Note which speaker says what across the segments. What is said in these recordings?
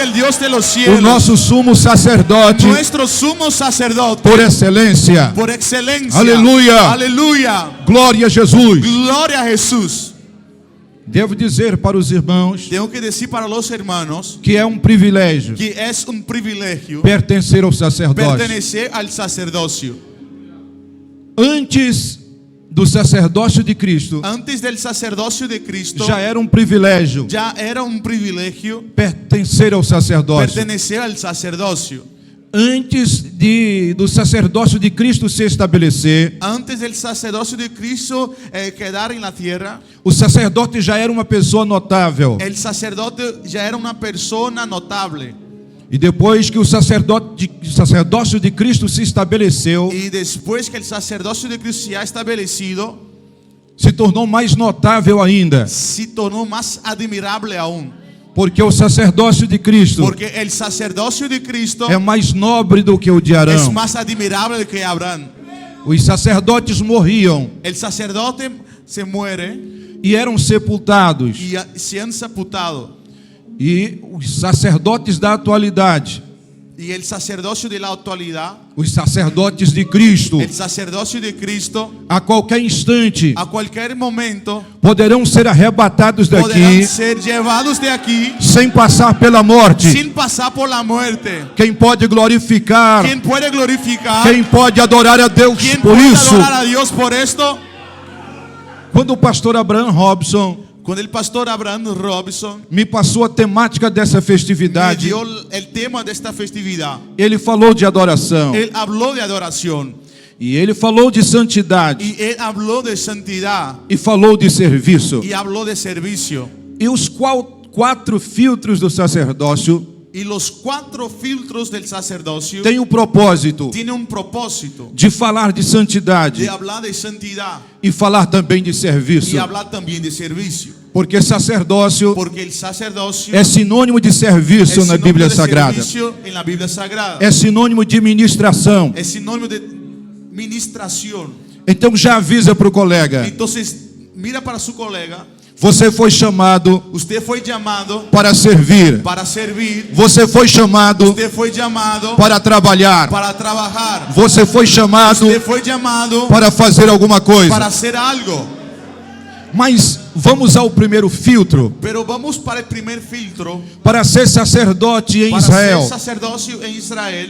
Speaker 1: vive el Dios de los
Speaker 2: o
Speaker 1: cielos,
Speaker 2: nosso sumo sacerdote
Speaker 1: nuestro sumo sacerdote,
Speaker 2: por excelência.
Speaker 1: por excelencia.
Speaker 2: Aleluia.
Speaker 1: Aleluya.
Speaker 2: Glória a Jesus.
Speaker 1: Gloria a Jesús.
Speaker 2: Devo dizer para os irmãos
Speaker 1: Tengo que decir para los hermanos
Speaker 2: que é um privilégio
Speaker 1: que es un privilegio
Speaker 2: pertencer ao sacerdócio.
Speaker 1: pertenecer al sacerdocio.
Speaker 2: Antes do sacerdócio de Cristo,
Speaker 1: Antes del sacerdocio de Cristo,
Speaker 2: já era um privilégio
Speaker 1: ya era un privilegio
Speaker 2: pertencer ao sacerdócio.
Speaker 1: pertenecer al sacerdocio.
Speaker 2: Antes do sacerdócio de Cristo se estabelecer,
Speaker 1: Antes del sacerdocio de Cristo quedar en la tierra,
Speaker 2: o sacerdote já era uma pessoa notável.
Speaker 1: el sacerdote ya era una persona notable.
Speaker 2: E depois que o sacerdócio de Cristo se estabeleceu,
Speaker 1: Y después que el sacerdocio de Cristo se ha establecido,
Speaker 2: se tornou mais notável ainda,
Speaker 1: se tornó más admirable aún.
Speaker 2: porque o sacerdócio de Cristo
Speaker 1: Porque el sacerdocio de Cristo
Speaker 2: é mais nobre do que o de
Speaker 1: es
Speaker 2: Arão.
Speaker 1: más admirable que Abraham.
Speaker 2: Os sacerdotes morriam
Speaker 1: El sacerdote se muere
Speaker 2: e eram sepultados.
Speaker 1: y se han sepultado.
Speaker 2: E os sacerdotes da atualidade,
Speaker 1: Y el sacerdocio de la actualidad,
Speaker 2: os sacerdotes de Cristo,
Speaker 1: el sacerdocio de Cristo,
Speaker 2: a qualquer instante
Speaker 1: a cualquier momento
Speaker 2: poderão ser arrebatados
Speaker 1: podrán
Speaker 2: daqui
Speaker 1: ser llevados de aquí
Speaker 2: sem passar pela morte.
Speaker 1: sin pasar por la muerte.
Speaker 2: Quem pode glorificar,
Speaker 1: ¿Quién puede glorificar?
Speaker 2: quem pode adorar a Deus
Speaker 1: ¿Quién
Speaker 2: por
Speaker 1: puede
Speaker 2: isso?
Speaker 1: adorar a Dios por esto?
Speaker 2: Quando o pastor Abraham Robson
Speaker 1: Cuando el pastor Abraham Robinson
Speaker 2: me passou a temática dessa
Speaker 1: me
Speaker 2: festividade,
Speaker 1: dio el tema de esta festividad,
Speaker 2: ele falou de adoração,
Speaker 1: él habló de adoración
Speaker 2: e ele falou de santidade,
Speaker 1: y él habló de santidad
Speaker 2: e falou de serviço.
Speaker 1: y habló de servicio.
Speaker 2: E os 4 filtros do sacerdócio
Speaker 1: Y los 4 filtros del sacerdocio
Speaker 2: têm o propósito
Speaker 1: tienen un propósito
Speaker 2: de falar de santidade
Speaker 1: de hablar de santidad
Speaker 2: e falar também de serviço,
Speaker 1: y hablar también de servicio.
Speaker 2: porque sacerdócio
Speaker 1: Porque el sacerdocio
Speaker 2: é sinônimo de serviço
Speaker 1: es
Speaker 2: na
Speaker 1: sinónimo
Speaker 2: Bíblia
Speaker 1: de
Speaker 2: Sagrada,
Speaker 1: servicio en la Biblia Sagrada.
Speaker 2: é sinônimo de ministração.
Speaker 1: Es sinónimo de ministración.
Speaker 2: Então já avisa para o colega,
Speaker 1: Entonces, mira para su colega,
Speaker 2: você foi chamado
Speaker 1: usted fue llamado
Speaker 2: para servir,
Speaker 1: para servir,
Speaker 2: você foi chamado
Speaker 1: usted fue llamado
Speaker 2: para trabalhar,
Speaker 1: para trabajar,
Speaker 2: você foi chamado
Speaker 1: usted fue llamado
Speaker 2: para fazer alguma
Speaker 1: para
Speaker 2: coisa.
Speaker 1: hacer algo.
Speaker 2: Mas vamos ao primeiro filtro.
Speaker 1: Pero vamos para el primer filtro.
Speaker 2: Para ser sacerdote em
Speaker 1: Para
Speaker 2: Israel,
Speaker 1: ser sacerdocio en Israel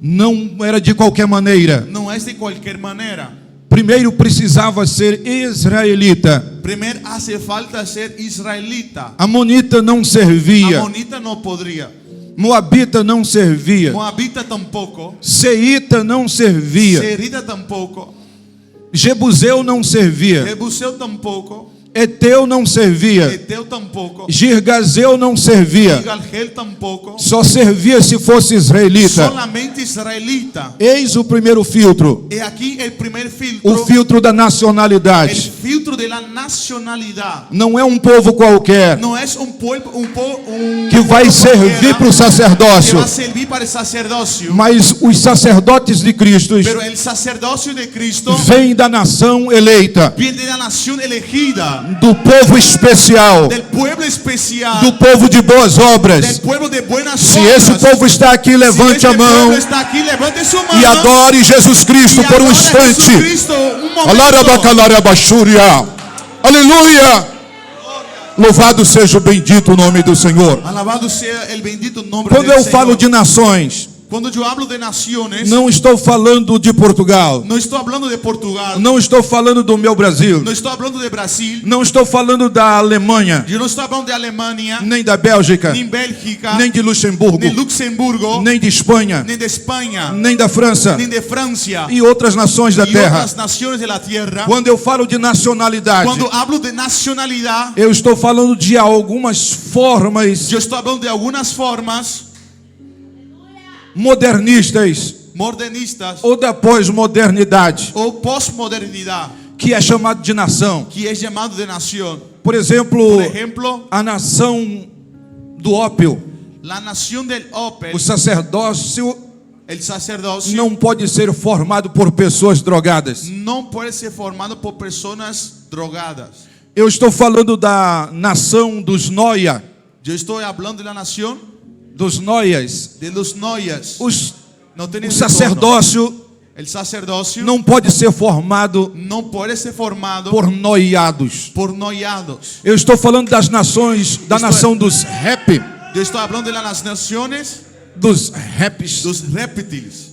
Speaker 2: não era de qualquer maneira.
Speaker 1: no es de cualquier manera.
Speaker 2: Primeiro precisava ser israelita.
Speaker 1: Primero hace falta ser israelita.
Speaker 2: Amonita não servia,
Speaker 1: Amonita no podría.
Speaker 2: moabita não servia,
Speaker 1: Moabita tampoco.
Speaker 2: seita não servia,
Speaker 1: Serita tampoco.
Speaker 2: jebuseu não servia,
Speaker 1: Jebuseo tampoco.
Speaker 2: eteu não servia,
Speaker 1: Eteo tampoco.
Speaker 2: girgazeu não servia.
Speaker 1: Galgel tampoco.
Speaker 2: Só servia se fosse israelita.
Speaker 1: Solamente israelita.
Speaker 2: Eis o primeiro filtro,
Speaker 1: Y aquí el primer
Speaker 2: o
Speaker 1: filtro.
Speaker 2: filtro da
Speaker 1: El
Speaker 2: nacionalidade.
Speaker 1: filtro de la nacionalidad.
Speaker 2: Não é um povo qualquer
Speaker 1: No es un pueblo
Speaker 2: que vai servir para o
Speaker 1: que
Speaker 2: sacerdócio,
Speaker 1: va a servir para el sacerdocio.
Speaker 2: mas os sacerdotes de Cristo
Speaker 1: Pero el sacerdocio de Cristo
Speaker 2: vêm da nação eleita,
Speaker 1: viene de la nación elegida,
Speaker 2: do povo especial,
Speaker 1: del pueblo especial,
Speaker 2: do povo de boas
Speaker 1: del
Speaker 2: obras.
Speaker 1: pueblo de buenas
Speaker 2: Se esse
Speaker 1: obras.
Speaker 2: povo está aqui,
Speaker 1: Si
Speaker 2: levante
Speaker 1: este
Speaker 2: a mão
Speaker 1: pueblo está aquí, levante su mano
Speaker 2: e adore Jesus Cristo
Speaker 1: y
Speaker 2: por um
Speaker 1: adore a
Speaker 2: instante.
Speaker 1: Jesucristo un momento.
Speaker 2: Alarabacalarabaxúria. Aleluia! Louvado seja o bendito nome do Senhor.
Speaker 1: Alabado sea el bendito nombre
Speaker 2: Quando
Speaker 1: del
Speaker 2: eu falo
Speaker 1: Señor.
Speaker 2: de nações,
Speaker 1: Cuando yo hablo de naciones,
Speaker 2: não estou falando de Portugal,
Speaker 1: no estoy hablando de Portugal,
Speaker 2: não estou falando do meu Brasil,
Speaker 1: no estoy hablando de Brasil,
Speaker 2: não estou falando da Alemanha,
Speaker 1: yo no estoy hablando de Alemania,
Speaker 2: nem da Bélgica,
Speaker 1: ni Bélgica,
Speaker 2: nem de Luxemburgo,
Speaker 1: ni Luxemburgo,
Speaker 2: nem de Espanha,
Speaker 1: ni de España,
Speaker 2: nem da França
Speaker 1: ni de Francia
Speaker 2: e outras nações da
Speaker 1: y
Speaker 2: terra.
Speaker 1: otras naciones de la tierra.
Speaker 2: Quando eu falo de nacionalidade,
Speaker 1: Cuando hablo de nacionalidad,
Speaker 2: eu estou falando de algumas formas
Speaker 1: yo estoy hablando de algunas formas
Speaker 2: modernistas
Speaker 1: modernistas
Speaker 2: ou da pós-modernidade,
Speaker 1: o postmodernidad,
Speaker 2: que é chamado de nação.
Speaker 1: que es llamado de nación.
Speaker 2: Por exemplo,
Speaker 1: Por ejemplo,
Speaker 2: a nação do ópio.
Speaker 1: la nación del Opel,
Speaker 2: O sacerdócio
Speaker 1: el sacerdocio,
Speaker 2: não pode ser formado por pessoas drogadas.
Speaker 1: no puede ser formado por personas drogadas.
Speaker 2: Eu estou falando da nação dos Noia,
Speaker 1: Yo estoy hablando de la nación
Speaker 2: dos noias.
Speaker 1: de los noias.
Speaker 2: O
Speaker 1: No tienen retorno.
Speaker 2: sacerdócio
Speaker 1: El sacerdocio
Speaker 2: não pode ser formado
Speaker 1: no puede ser formado
Speaker 2: por noiados.
Speaker 1: por noiados.
Speaker 2: Eu estou falando das nações, da nação dos rap,
Speaker 1: Yo estoy hablando de las naciones,
Speaker 2: dos raps,
Speaker 1: los reptiles.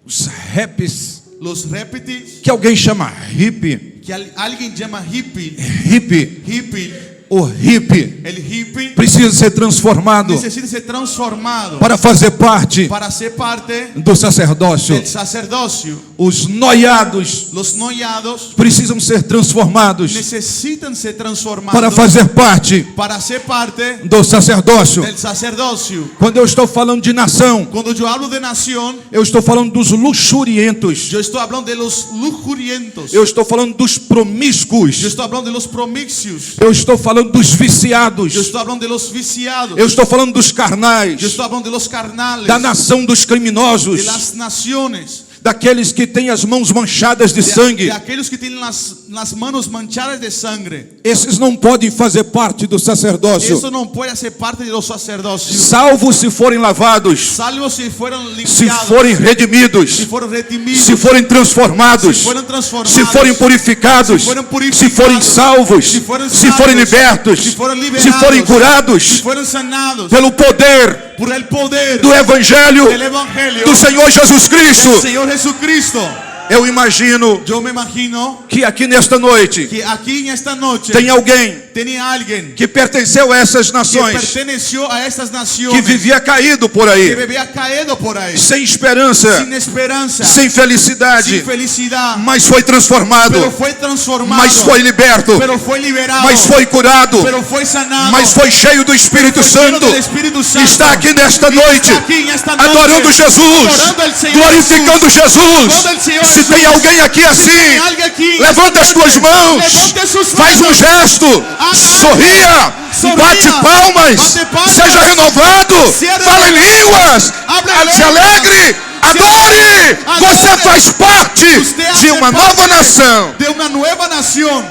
Speaker 2: os raps
Speaker 1: Los reptiles
Speaker 2: que alguém chama hippie,
Speaker 1: que alguien llama hippie.
Speaker 2: hippie,
Speaker 1: Hippie,
Speaker 2: o hippie
Speaker 1: el hippie
Speaker 2: precisa ser transformado
Speaker 1: necesita ser transformado
Speaker 2: para fazer parte
Speaker 1: para ser parte
Speaker 2: do sacerdócio.
Speaker 1: del sacerdocio.
Speaker 2: Os noiados
Speaker 1: Los noiados
Speaker 2: precisam ser transformados
Speaker 1: necesitan ser transformados
Speaker 2: para fazer parte
Speaker 1: para ser parte
Speaker 2: do sacerdócio.
Speaker 1: del sacerdocio.
Speaker 2: Quando eu estou falando de nação,
Speaker 1: Cuando yo hablo de nación,
Speaker 2: eu estou falando dos luxurientos.
Speaker 1: yo estoy hablando de los lujurientos.
Speaker 2: Eu estou falando dos promíscuos.
Speaker 1: Yo estoy hablando de los promixios.
Speaker 2: Eu estou falando dos viciados.
Speaker 1: Yo estoy hablando de los viciados.
Speaker 2: Eu estou falando dos
Speaker 1: Yo
Speaker 2: carnais.
Speaker 1: estoy hablando de los carnales,
Speaker 2: Da nação dos
Speaker 1: de
Speaker 2: criminosos.
Speaker 1: las naciones,
Speaker 2: Daqueles que têm as mãos manchadas de sangue.
Speaker 1: de aquellos que tienen las manos manchadas de sangre.
Speaker 2: Esses não podem fazer parte do sacerdócio.
Speaker 1: Eso no puede ser parte de los sacerdocios.
Speaker 2: Salvo se forem lavados,
Speaker 1: Salvo si fueron
Speaker 2: se
Speaker 1: limpiados,
Speaker 2: forem redimidos,
Speaker 1: si fueron redimidos,
Speaker 2: se forem transformados,
Speaker 1: si fueron transformados,
Speaker 2: se forem purificados,
Speaker 1: se forem purificados,
Speaker 2: se forem salvos,
Speaker 1: se forem
Speaker 2: se forem
Speaker 1: salvos,
Speaker 2: libertos,
Speaker 1: se forem
Speaker 2: se
Speaker 1: liberados,
Speaker 2: forem curados
Speaker 1: si fueron sanados
Speaker 2: pelo poder
Speaker 1: por el poder
Speaker 2: do Evangelho
Speaker 1: del Evangelio
Speaker 2: do Senhor Jesus Cristo.
Speaker 1: del Señor Jesucristo.
Speaker 2: Eu imagino
Speaker 1: Yo me imagino
Speaker 2: que aqui nesta noite
Speaker 1: que aquí en esta noche
Speaker 2: tem alguém
Speaker 1: tenía alguien
Speaker 2: que pertenceu a essas
Speaker 1: que
Speaker 2: nações,
Speaker 1: perteneció a estas
Speaker 2: que
Speaker 1: naciones,
Speaker 2: vivia caído por
Speaker 1: que
Speaker 2: aí,
Speaker 1: había caído por ahí,
Speaker 2: sem esperança,
Speaker 1: sin esperanza,
Speaker 2: sem felicidade,
Speaker 1: sin felicidad,
Speaker 2: mas foi transformado,
Speaker 1: pero fue transformado,
Speaker 2: mas foi liberto,
Speaker 1: pero fue liberado,
Speaker 2: mas foi curado,
Speaker 1: pero fue sanado,
Speaker 2: mas foi cheio do Espírito
Speaker 1: fue lleno
Speaker 2: Santo.
Speaker 1: del Espíritu Santo.
Speaker 2: Está aqui nesta noite,
Speaker 1: Aquí en esta noche,
Speaker 2: adorando Jesus,
Speaker 1: adorando al Señor
Speaker 2: glorificando Jesus.
Speaker 1: Glorificando al Señor
Speaker 2: Se
Speaker 1: Jesús.
Speaker 2: tem alguém aqui assim,
Speaker 1: Tem alguém aqui,
Speaker 2: levanta as tuas mãos,
Speaker 1: levante suas
Speaker 2: faz um
Speaker 1: mãos,
Speaker 2: gesto, sorria,
Speaker 1: sorria,
Speaker 2: bate palmas,
Speaker 1: bate palmas,
Speaker 2: seja renovado,
Speaker 1: seja
Speaker 2: fala em línguas,
Speaker 1: Hable
Speaker 2: se alegre, adore.
Speaker 1: adore.
Speaker 2: Você faz parte
Speaker 1: Usted hace
Speaker 2: de uma
Speaker 1: parte
Speaker 2: nova nação.
Speaker 1: de una nueva nación.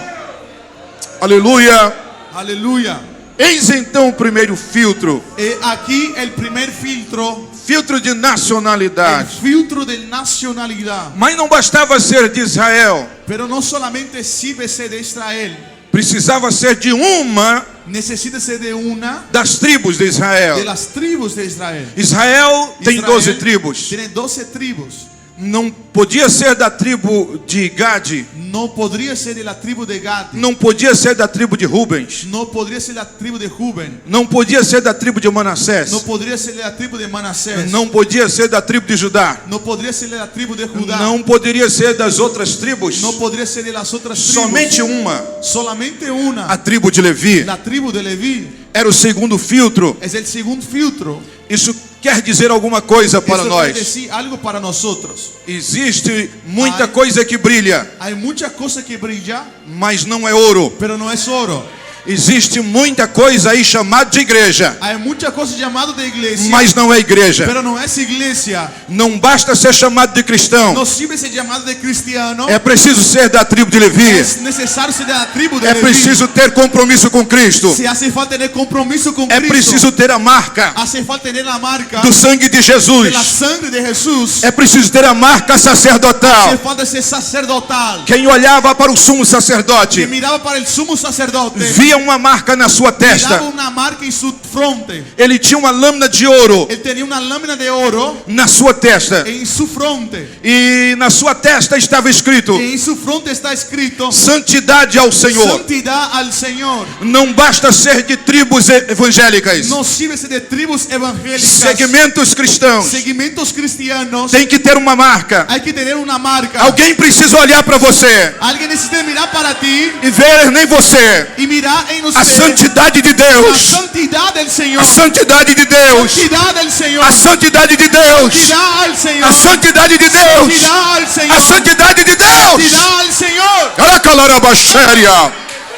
Speaker 2: Aleluia.
Speaker 1: Aleluya.
Speaker 2: Eis então o primeiro filtro,
Speaker 1: Aquí el primer filtro,
Speaker 2: filtro de
Speaker 1: el
Speaker 2: nacionalidade.
Speaker 1: filtro de nacionalidad.
Speaker 2: Mas não bastava ser de Israel,
Speaker 1: Pero no solamente sirve ser de Israel,
Speaker 2: precisava ser de uma
Speaker 1: necesita ser de una
Speaker 2: das tribos de
Speaker 1: de
Speaker 2: Israel.
Speaker 1: las tribus de Israel.
Speaker 2: Israel tem
Speaker 1: Israel
Speaker 2: 12 tribos.
Speaker 1: Tiene 12 tribos.
Speaker 2: Não podia ser da tribo de Gade,
Speaker 1: No podría ser de la tribu de Gad.
Speaker 2: não podia ser da tribo de Rubens,
Speaker 1: No podría ser la tribu de Rubén.
Speaker 2: não podia ser da tribo de Manassés,
Speaker 1: No podría ser de la tribu de Manasés.
Speaker 2: não podia ser da tribo de Judá,
Speaker 1: No podría ser de la tribu de Judá.
Speaker 2: não poderia ser das outras tribos,
Speaker 1: No podría ser de las otras tribus.
Speaker 2: somente uma,
Speaker 1: Solamente una.
Speaker 2: a tribo de Levi.
Speaker 1: La tribu de Leví
Speaker 2: Era o segundo filtro.
Speaker 1: es el segundo filtro.
Speaker 2: Isso quer dizer alguma coisa para
Speaker 1: Esto
Speaker 2: nós.
Speaker 1: quiere decir algo para nosotros.
Speaker 2: Existe muita
Speaker 1: Ai.
Speaker 2: coisa que brilha,
Speaker 1: Hay mucha cosa que brilla,
Speaker 2: mas não é ouro.
Speaker 1: pero no es oro.
Speaker 2: Existe muita coisa aí chamada de igreja,
Speaker 1: Hay mucha cosa llamada de iglesia,
Speaker 2: mas não é igreja.
Speaker 1: pero no es iglesia.
Speaker 2: Não basta ser chamado de cristão.
Speaker 1: No sirve ser llamado de cristiano.
Speaker 2: É preciso ser da tribo de Levi.
Speaker 1: Es necesario ser de la tribu de
Speaker 2: É
Speaker 1: Leví.
Speaker 2: preciso ter compromisso com Cristo.
Speaker 1: Se hace falta tener compromiso con
Speaker 2: É
Speaker 1: Cristo.
Speaker 2: preciso ter a marca
Speaker 1: Hace falta tener la marca
Speaker 2: do sangue de
Speaker 1: de
Speaker 2: Jesus.
Speaker 1: la sangre de Jesús.
Speaker 2: É preciso ter a marca
Speaker 1: Hace
Speaker 2: sacerdotal.
Speaker 1: falta ser sacerdotal.
Speaker 2: Quem olhava para o sumo
Speaker 1: Que
Speaker 2: sacerdote
Speaker 1: miraba para el sumo sacerdote.
Speaker 2: via uma marca na sua
Speaker 1: Miraba
Speaker 2: testa.
Speaker 1: una marca en su fronte.
Speaker 2: Ele tinha uma lâmina de ouro
Speaker 1: Él tenía una lámina de oro
Speaker 2: na sua testa.
Speaker 1: en su fronte.
Speaker 2: E na sua testa estava escrito:
Speaker 1: Y en su fronte está escrito:
Speaker 2: Santidade ao Senhor.
Speaker 1: Santidad al Señor.
Speaker 2: Não basta ser de tribos evangélicas,
Speaker 1: No sirve ser de tribus evangélicas.
Speaker 2: segmentos cristãos.
Speaker 1: Segmentos cristianos.
Speaker 2: Tem que ter uma marca.
Speaker 1: Hay que tener una marca.
Speaker 2: Alguém precisa olhar para você
Speaker 1: Alguien necesita mirar para ti
Speaker 2: e ver nem você
Speaker 1: y mirar en
Speaker 2: a
Speaker 1: usted
Speaker 2: santidade de
Speaker 1: la
Speaker 2: Deus.
Speaker 1: santidad del Señor.
Speaker 2: A santidade de Deus.
Speaker 1: Santidad del Señor.
Speaker 2: A santidade de Deus.
Speaker 1: Santidad al Señor.
Speaker 2: A santidade de Deus.
Speaker 1: Santidad al Señor.
Speaker 2: A santidade de Deus.
Speaker 1: Santidad al Señor.
Speaker 2: Caracalarabashéria.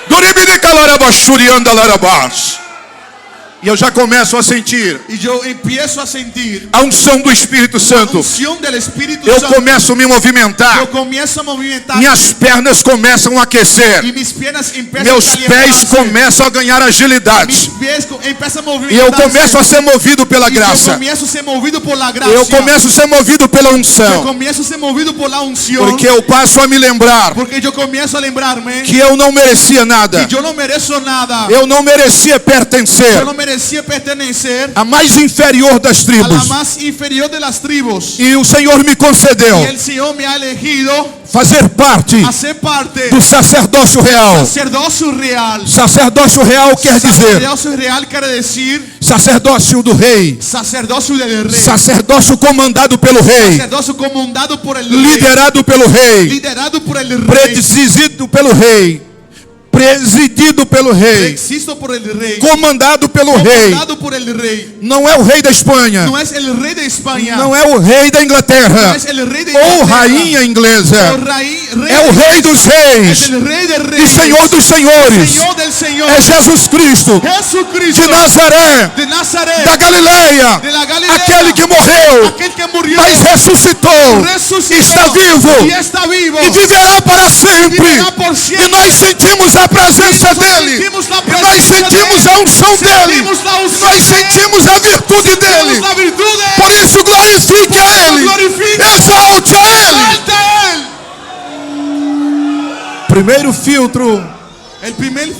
Speaker 2: Doribiri calarabashurianda larabás.
Speaker 3: E eu já começo a sentir
Speaker 1: y yo empiezo a sentir
Speaker 3: a unção do Espírito
Speaker 1: la
Speaker 3: Santo.
Speaker 1: unción del Espíritu
Speaker 3: Eu
Speaker 1: Santo.
Speaker 3: começo a me movimentar.
Speaker 1: Yo comienzo a movimentar
Speaker 3: Minhas pernas começam a aquecer.
Speaker 1: y mis piernas empiezan
Speaker 3: Meus
Speaker 1: a
Speaker 3: pés
Speaker 1: calentarse.
Speaker 3: começam a ganhar
Speaker 1: Mis
Speaker 3: agilidade.
Speaker 1: pies empiezan a
Speaker 3: E eu
Speaker 1: movimentarse.
Speaker 3: começo a ser movido pela
Speaker 1: Y yo
Speaker 3: graça.
Speaker 1: comienzo a ser movido por la gracia.
Speaker 3: Eu começo a ser movido pela
Speaker 1: Yo
Speaker 3: unção.
Speaker 1: comienzo a ser movido por la unción.
Speaker 3: Porque eu passo a me lembrar
Speaker 1: Porque yo comienzo a lembrarme
Speaker 3: que eu não merecia nada.
Speaker 1: que yo no merezco nada.
Speaker 3: Eu não merecia
Speaker 1: Yo
Speaker 3: pertencer
Speaker 1: no merecía pertenecer
Speaker 3: à mais inferior das
Speaker 1: a la
Speaker 3: tribos.
Speaker 1: más inferior de las tribus.
Speaker 3: E o Senhor me concedeu
Speaker 1: Y el Señor me ha elegido
Speaker 3: fazer parte
Speaker 1: a ser parte
Speaker 3: do sacerdócio real.
Speaker 1: del sacerdocio real.
Speaker 3: Sacerdócio real quer dizer
Speaker 1: Sacerdocio real quiere decir
Speaker 3: sacerdócio do rei.
Speaker 1: sacerdocio del rey.
Speaker 3: Sacerdócio comandado pelo rei.
Speaker 1: Sacerdocio comandado por el rey.
Speaker 3: Liderado pelo rei.
Speaker 1: Liderado por el rey.
Speaker 3: Presidido pelo rei. Presidido pelo rei.
Speaker 1: Existo por el rey.
Speaker 3: Comandado pelo rei.
Speaker 1: Comandado por el rey.
Speaker 3: Não é o rei da Espanha.
Speaker 1: No es el rey de España.
Speaker 3: Não é o rei da
Speaker 1: No
Speaker 3: Inglaterra.
Speaker 1: es el rey de
Speaker 3: Ou
Speaker 1: Inglaterra.
Speaker 3: rainha inglesa.
Speaker 1: O rey
Speaker 3: É o rei dos
Speaker 1: es
Speaker 3: reis.
Speaker 1: el rey de
Speaker 3: E
Speaker 1: reyes.
Speaker 3: Senhor dos senhores.
Speaker 1: Señor del Señor.
Speaker 3: É Jesus Cristo
Speaker 1: Jesucristo
Speaker 3: de Nazaré,
Speaker 1: de Nazaret.
Speaker 3: da Galileia.
Speaker 1: De la Galilea.
Speaker 3: Aquele que morreu,
Speaker 1: Aquel que murió.
Speaker 3: mas ressuscitou.
Speaker 1: Resucitó.
Speaker 3: Está vivo.
Speaker 1: Y está vivo.
Speaker 3: E viverá para sempre.
Speaker 1: Viverá por siempre.
Speaker 3: E nós sentimos a presença dele.
Speaker 1: sentimos la
Speaker 3: E nós
Speaker 1: presencia
Speaker 3: sentimos
Speaker 1: de
Speaker 3: a
Speaker 1: él.
Speaker 3: unção dele.
Speaker 1: Sentimos la unción
Speaker 3: Nós
Speaker 1: de él.
Speaker 3: sentimos a virtude dele.
Speaker 1: Sentimos la virtud de él.
Speaker 3: Por isso glorifique a ele.
Speaker 1: Glorifique.
Speaker 3: Exalte a ele.
Speaker 1: Exalta a él.
Speaker 3: Primeiro filtro,
Speaker 1: El primer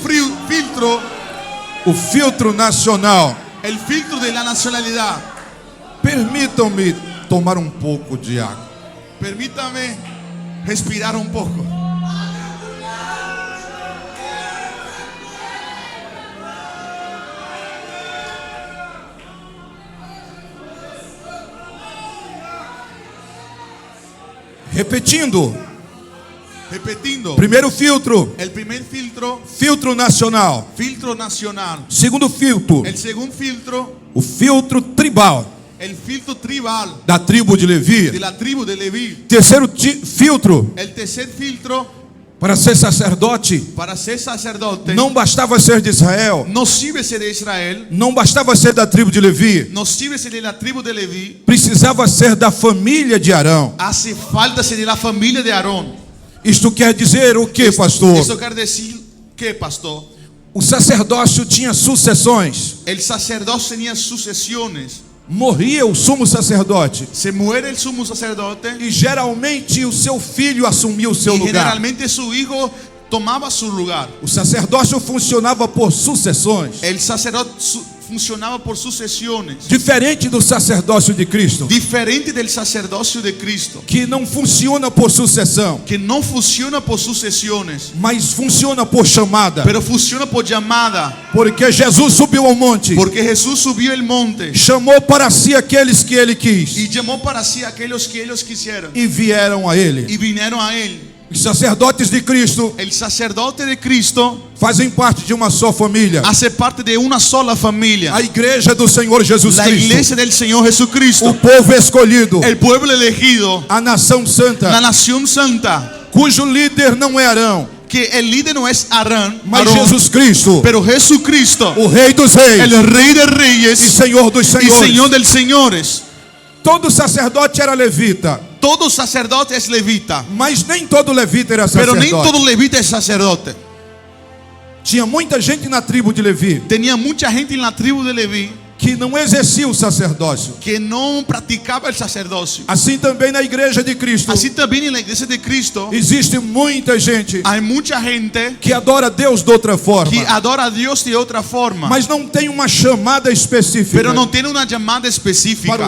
Speaker 1: filtro,
Speaker 3: o filtro nacional.
Speaker 1: el filtro de la nacionalidad.
Speaker 3: Permitam-me tomar um pouco de água.
Speaker 1: Permítame respirar un poco.
Speaker 3: Repetindo,
Speaker 1: Repetindo,
Speaker 3: primeiro filtro,
Speaker 1: el primer filtro,
Speaker 3: filtro nacional.
Speaker 1: filtro nacional.
Speaker 3: Segundo filtro,
Speaker 1: El segundo filtro,
Speaker 3: o filtro tribal,
Speaker 1: el filtro tribal
Speaker 3: da tribo de
Speaker 1: de
Speaker 3: Levi.
Speaker 1: la tribu de Leví.
Speaker 3: Terceiro filtro,
Speaker 1: El tercer filtro,
Speaker 3: para ser sacerdote,
Speaker 1: para ser sacerdote,
Speaker 3: não bastava ser de Israel,
Speaker 1: no sirve ser de Israel,
Speaker 3: não bastava ser da tribo de Levi,
Speaker 1: no sirve ser de la tribu de Leví,
Speaker 3: precisava ser da família de Arão.
Speaker 1: hace falta ser de la familia de Aarón.
Speaker 3: Isto quer dizer o que, pastor?
Speaker 1: Eso quiere decir que, pastor,
Speaker 3: O sacerdócio tinha sucessões.
Speaker 1: el sacerdocio tenía sucesiones.
Speaker 3: Morria o sumo sacerdote
Speaker 1: Se muere el sumo sacerdote
Speaker 3: e geralmente o seu filho assumia o seu
Speaker 1: y
Speaker 3: lugar.
Speaker 1: generalmente su hijo tomaba su lugar.
Speaker 3: O sacerdócio funcionava por sucessões,
Speaker 1: El sacerdote funcionaba por sucesiones,
Speaker 3: diferente do sacerdócio de Cristo,
Speaker 1: diferente del sacerdocio de Cristo,
Speaker 3: que não funciona por sucessão,
Speaker 1: que no funciona por sucesiones,
Speaker 3: mas funciona por chamada.
Speaker 1: pero funciona por llamada,
Speaker 3: Porque Jesus subiu ao monte,
Speaker 1: porque Jesús subió el monte
Speaker 3: chamou para si aqueles que ele quis
Speaker 1: y llamó para sí a aquellos que ellos quisieron
Speaker 3: e vieram a ele.
Speaker 1: y vinieron a él.
Speaker 3: Os sacerdotes de Cristo
Speaker 1: El sacerdote de Cristo
Speaker 3: fazem parte de uma só família,
Speaker 1: hace parte de una sola familia,
Speaker 3: a igreja do Senhor Jesus
Speaker 1: la
Speaker 3: Cristo,
Speaker 1: iglesia del Señor
Speaker 3: o
Speaker 1: Jesucristo,
Speaker 3: povo escolhido,
Speaker 1: el pueblo elegido,
Speaker 3: a nação
Speaker 1: la
Speaker 3: santa,
Speaker 1: nación santa,
Speaker 3: cujo líder não é Arão,
Speaker 1: que el líder no es Aarón,
Speaker 3: mas Jesus Cristo,
Speaker 1: pero Jesucristo,
Speaker 3: o Rei dos Reis
Speaker 1: el Rey de
Speaker 3: e
Speaker 1: Reyes
Speaker 3: Senhor dos
Speaker 1: y
Speaker 3: Senhores.
Speaker 1: Señor de señores.
Speaker 3: Todo sacerdote era levita,
Speaker 1: Todo sacerdote es levita,
Speaker 3: mas nem todo levita era
Speaker 1: pero ni
Speaker 3: sacerdote.
Speaker 1: todo levita es sacerdote.
Speaker 3: Tinha muita gente na tribo de Levi
Speaker 1: Tenía mucha gente en la tribu de Leví
Speaker 3: que não exercia o sacerdócio.
Speaker 1: que no practicaba el sacerdocio.
Speaker 3: Assim também na igreja de Cristo
Speaker 1: Así también en la iglesia de Cristo
Speaker 3: existe muita gente
Speaker 1: hay mucha gente
Speaker 3: que adora Deus de outra forma,
Speaker 1: que adora a Dios de otra forma,
Speaker 3: mas não tem uma chamada específica
Speaker 1: pero no tiene una llamada específica
Speaker 3: para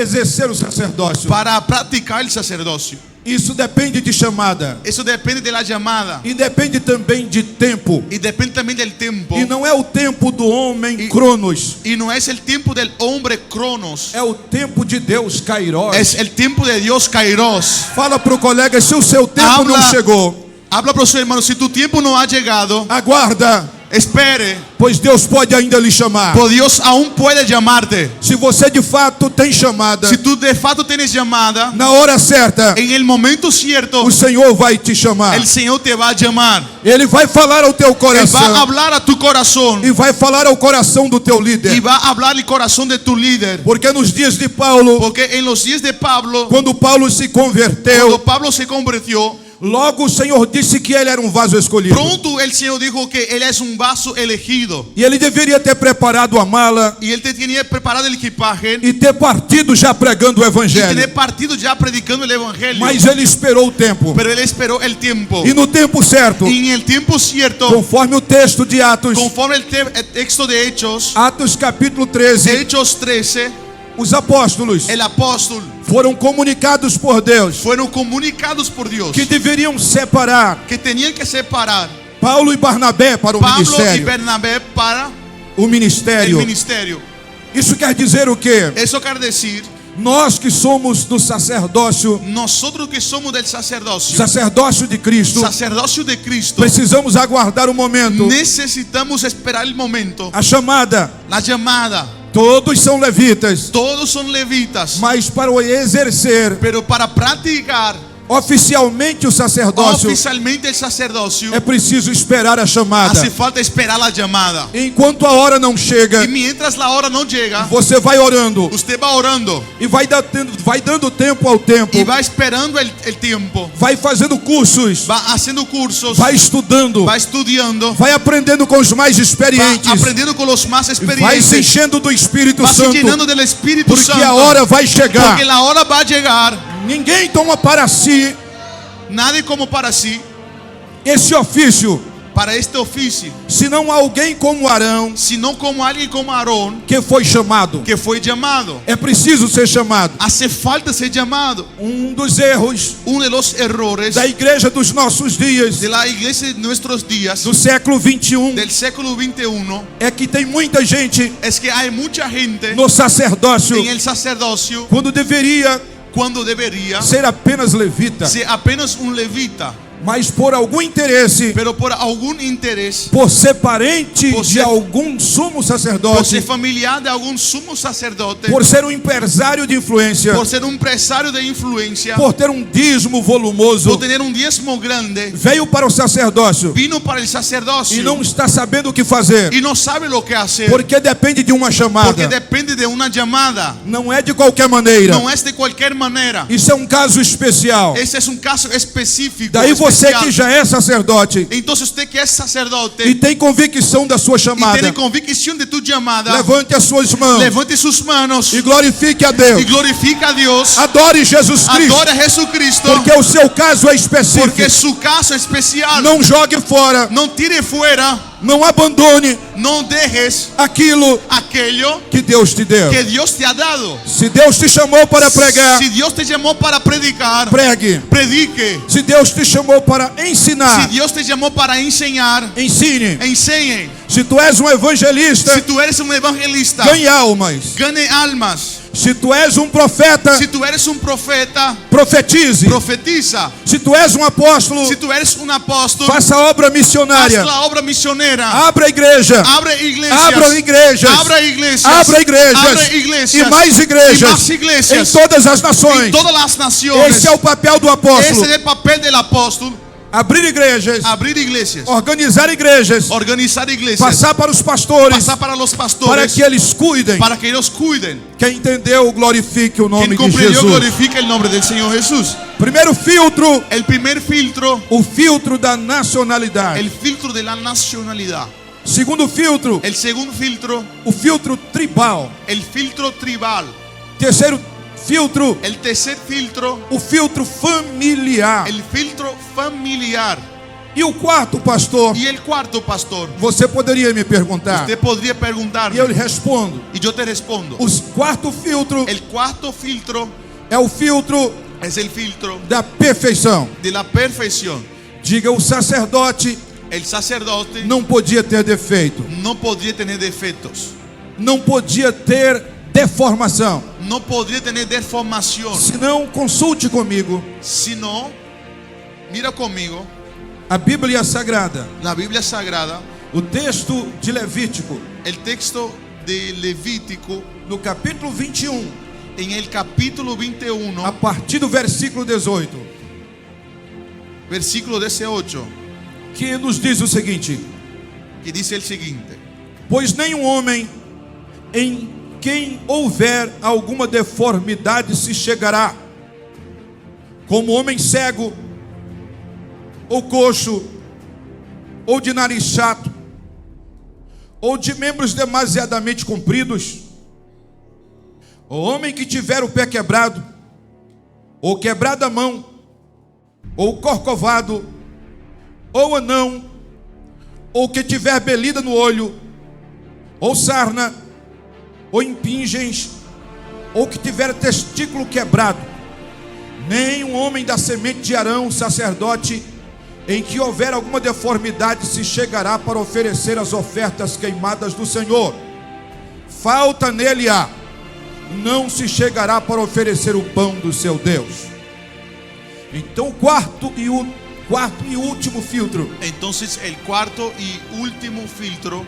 Speaker 3: exercer o sacerdócio.
Speaker 1: para practicar el sacerdocio.
Speaker 3: Isso depende de chamada
Speaker 1: Eso depende de la llamada
Speaker 3: e depende também de tempo.
Speaker 1: y depende también del tiempo.
Speaker 3: E não é o tempo do homem Cronos,
Speaker 1: Y no es el tiempo del hombre Cronos,
Speaker 3: é o tempo de Deus Kairos.
Speaker 1: es el tiempo de Dios Kairos.
Speaker 3: Fala pro colega, se o seu tempo não chegou,
Speaker 1: Habla, por su hermano, si tu tiempo no ha llegado,
Speaker 3: aguarda,
Speaker 1: Espere,
Speaker 3: pois Deus pode ainda lhe chamar.
Speaker 1: pues Dios aún puede llamarte.
Speaker 3: Se você de fato tem chamada,
Speaker 1: Si tú de fato tienes llamada,
Speaker 3: na hora certa,
Speaker 1: en el momento cierto,
Speaker 3: o Senhor vai te chamar.
Speaker 1: el Señor te va a llamar.
Speaker 3: Ele vai falar ao teu
Speaker 1: Él va a
Speaker 3: coração
Speaker 1: hablar a tu corazón
Speaker 3: e vai falar ao coração do teu
Speaker 1: y
Speaker 3: líder.
Speaker 1: va a hablar el corazón de tu líder.
Speaker 3: Porque nos dias de Paulo,
Speaker 1: Porque en los días de Pablo,
Speaker 3: quando Paulo se converteu,
Speaker 1: cuando Pablo se convirtió,
Speaker 3: logo o Senhor disse que ele era um vaso escolhido.
Speaker 1: pronto el Señor dijo que él es un vaso elegido.
Speaker 3: E ele deveria ter preparado a mala
Speaker 1: Y él te tenía preparado el equipaje
Speaker 3: e ter partido já pregando o
Speaker 1: y
Speaker 3: evangelho.
Speaker 1: tener partido ya predicando el evangelio.
Speaker 3: Mas ele esperou o tempo.
Speaker 1: Pero él esperó el tiempo.
Speaker 3: E no tempo certo,
Speaker 1: Y en el tiempo cierto,
Speaker 3: conforme o texto de Atos,
Speaker 1: conforme el texto de Hechos,
Speaker 3: Atos capítulo 13,
Speaker 1: Hechos 13,
Speaker 3: os apóstolos
Speaker 1: el apóstol
Speaker 3: foram comunicados por Deus
Speaker 1: fueron comunicados por Dios
Speaker 3: que deveriam separar
Speaker 1: que tenían que separar
Speaker 3: Paulo e Barnabé para o
Speaker 1: Pablo y
Speaker 3: ministério.
Speaker 1: Bernabé para
Speaker 3: O
Speaker 1: el
Speaker 3: ministério.
Speaker 1: ministerio.
Speaker 3: Isso quer dizer o quê?
Speaker 1: Eso quiere decir,
Speaker 3: Nós que somos do sacerdócio,
Speaker 1: nosotros que somos del
Speaker 3: sacerdócio de Cristo,
Speaker 1: sacerdocio de Cristo,
Speaker 3: precisamos aguardar o momento,
Speaker 1: necesitamos esperar el momento,
Speaker 3: a chamada.
Speaker 1: la llamada.
Speaker 3: Todos são levitas,
Speaker 1: Todos son levitas,
Speaker 3: mas para o exercer
Speaker 1: pero para practicar
Speaker 3: oficialmente o sacerdócio,
Speaker 1: oficialmente el sacerdocio,
Speaker 3: é preciso esperar a chamada.
Speaker 1: hace falta esperar la llamada.
Speaker 3: Enquanto a hora não chega,
Speaker 1: Y mientras la hora no llega,
Speaker 3: você vai orando
Speaker 1: usted va orando
Speaker 3: e vai dando tempo ao tempo,
Speaker 1: y va esperando el tiempo,
Speaker 3: vai fazendo cursos,
Speaker 1: va haciendo cursos,
Speaker 3: vai estudando,
Speaker 1: va estudiando,
Speaker 3: vai aprendendo com os mais
Speaker 1: va
Speaker 3: experientes,
Speaker 1: aprendiendo con los más
Speaker 3: vai se
Speaker 1: experientes,
Speaker 3: enchendo do Espírito
Speaker 1: va se
Speaker 3: Santo,
Speaker 1: llenando del Espíritu
Speaker 3: porque
Speaker 1: Santo,
Speaker 3: a hora vai chegar.
Speaker 1: porque la hora va a llegar.
Speaker 3: Ninguém toma para si
Speaker 1: Nadie como para sí,
Speaker 3: esse ofício,
Speaker 1: para este oficio,
Speaker 3: senão alguém como Arão,
Speaker 1: sino como alguien como Aarón,
Speaker 3: que foi chamado.
Speaker 1: que fue llamado.
Speaker 3: É preciso ser chamado.
Speaker 1: Hace falta ser llamado.
Speaker 3: Um dos erros
Speaker 1: Uno de los errores
Speaker 3: da igreja dos nossos dias,
Speaker 1: de la iglesia de nuestros días,
Speaker 3: do século 21,
Speaker 1: del século XXI,
Speaker 3: é que tem muita gente
Speaker 1: es que hay mucha gente
Speaker 3: no sacerdócio,
Speaker 1: en el sacerdocio
Speaker 3: quando deveria
Speaker 1: cuando debería
Speaker 3: ser apenas levita,
Speaker 1: ser apenas un levita,
Speaker 3: mas por algum interesse,
Speaker 1: pero por algún interés,
Speaker 3: por ser parente
Speaker 1: Por
Speaker 3: de
Speaker 1: ser-
Speaker 3: algum sumo
Speaker 1: por ser
Speaker 3: sacerdote,
Speaker 1: familiar de algún sumo sacerdote,
Speaker 3: por ser um empresário de influência,
Speaker 1: por ser un empresario de influencia,
Speaker 3: por ter um dízimo
Speaker 1: por
Speaker 3: volumoso,
Speaker 1: tener un diezmo grande,
Speaker 3: veio para o sacerdócio
Speaker 1: vino para el sacerdocio
Speaker 3: e não está sabendo o que fazer,
Speaker 1: y no sabe lo que hacer,
Speaker 3: porque depende de uma
Speaker 1: porque
Speaker 3: chamada.
Speaker 1: depende de una llamada,
Speaker 3: Não é de qualquer maneira.
Speaker 1: no es de cualquier manera.
Speaker 3: Isso é um caso especial.
Speaker 1: Ese es un caso específico.
Speaker 3: Daí você
Speaker 1: especial.
Speaker 3: que já é sacerdote
Speaker 1: Entonces usted que es sacerdote
Speaker 3: e tem convicção da sua
Speaker 1: y
Speaker 3: chamada,
Speaker 1: tiene convicción de tu llamada,
Speaker 3: levante as suas mãos
Speaker 1: levante sus manos
Speaker 3: e glorifique a
Speaker 1: y
Speaker 3: Deus.
Speaker 1: glorifica a Dios.
Speaker 3: Adore Jesus Cristo,
Speaker 1: Adora a Jesucristo,
Speaker 3: porque o seu caso é específico.
Speaker 1: porque su caso es especial.
Speaker 3: Não jogue fora,
Speaker 1: No tire fuera,
Speaker 3: não abandone
Speaker 1: no dejes
Speaker 3: aquilo
Speaker 1: aquello
Speaker 3: que Deus te deu.
Speaker 1: que Dios te ha dado.
Speaker 3: Se Deus te chamou para pregar,
Speaker 1: Si Dios te llamó para predicar,
Speaker 3: pregue.
Speaker 1: predique.
Speaker 3: Se Deus te chamou para
Speaker 1: Si
Speaker 3: ensinar,
Speaker 1: Dios te llamó para enseñar,
Speaker 3: ensine.
Speaker 1: enseñe.
Speaker 3: Se tu és um evangelista,
Speaker 1: Si tú eres un evangelista,
Speaker 3: ganhe almas.
Speaker 1: gane almas.
Speaker 3: Se tu és um profeta,
Speaker 1: Si tú eres un profeta,
Speaker 3: profetize.
Speaker 1: profetiza.
Speaker 3: Se tu és um apóstolo,
Speaker 1: Si tú eres un apóstol,
Speaker 3: faça obra
Speaker 1: haz
Speaker 3: missionária.
Speaker 1: la obra misionera.
Speaker 3: Abra a igreja.
Speaker 1: Abre iglesias.
Speaker 3: Abra igrejas.
Speaker 1: Abra iglesias.
Speaker 3: Abra igrejas.
Speaker 1: Abre iglesias.
Speaker 3: E mais igrejas.
Speaker 1: Y más iglesias.
Speaker 3: Em todas as
Speaker 1: En
Speaker 3: nações.
Speaker 1: todas las naciones.
Speaker 3: Esse é o papel do
Speaker 1: Ese
Speaker 3: apóstolo.
Speaker 1: es el papel del apóstol.
Speaker 3: Abrir igrejas.
Speaker 1: Abrir iglesias.
Speaker 3: Organizar igrejas.
Speaker 1: Organizar iglesias.
Speaker 3: Passar para os pastores.
Speaker 1: Pasar para los
Speaker 3: Para
Speaker 1: pastores.
Speaker 3: que eles cuidem.
Speaker 1: Para que ellos cuiden.
Speaker 3: Quem entendeu, glorifique o nome
Speaker 1: Quien
Speaker 3: de
Speaker 1: comprendió,
Speaker 3: Jesus.
Speaker 1: glorifica el nombre del Señor Jesús.
Speaker 3: Primeiro filtro,
Speaker 1: El primer filtro,
Speaker 3: o filtro da nacionalidade.
Speaker 1: el filtro de la nacionalidad.
Speaker 3: Segundo filtro,
Speaker 1: El segundo filtro,
Speaker 3: o filtro tribal.
Speaker 1: el filtro tribal.
Speaker 3: Terceiro filtro,
Speaker 1: El tercer filtro,
Speaker 3: o filtro familiar.
Speaker 1: el filtro familiar.
Speaker 3: E o quarto, pastor,
Speaker 1: Y el cuarto, pastor,
Speaker 3: você poderia me perguntar?
Speaker 1: usted podría
Speaker 3: E
Speaker 1: preguntarme
Speaker 3: eu lhe respondo.
Speaker 1: y yo te respondo.
Speaker 3: O quarto filtro
Speaker 1: El cuarto filtro
Speaker 3: é o filtro
Speaker 1: es el filtro
Speaker 3: da perfeição.
Speaker 1: de la perfección.
Speaker 3: Diga, o sacerdote
Speaker 1: El sacerdote
Speaker 3: não podia ter defeito,
Speaker 1: no podría tener defectos,
Speaker 3: não podia ter deformação.
Speaker 1: no podría tener deformación,
Speaker 3: Se não, consulte comigo
Speaker 1: sino, mira conmigo,
Speaker 3: a Bíblia Sagrada.
Speaker 1: la Biblia Sagrada
Speaker 2: O texto de Levítico,
Speaker 1: El texto de Levítico,
Speaker 2: no capítulo 21,
Speaker 1: en el capítulo 21,
Speaker 2: a partir do versículo 18,
Speaker 1: versículo 18,
Speaker 2: que nos diz o seguinte:
Speaker 1: que dice el siguiente:
Speaker 2: pois nenhum homem em quem houver alguma deformidade se chegará, como homem cego, ou coxo, ou de nariz chato, ou de membros demasiadamente compridos, ou homem que tiver o pé quebrado, ou quebrada a mão, ou corcovado, ou anão, ou que tiver belida no olho, ou sarna, ou impingens, ou que tiver testículo quebrado, nem um homem da semente de Arão, sacerdote, em que houver alguma deformidade, se chegará para oferecer as ofertas queimadas do Senhor. Falta nele há, não se chegará para oferecer o pão do seu Deus. Então o quarto e último filtro
Speaker 1: Entonces el cuarto y último filtro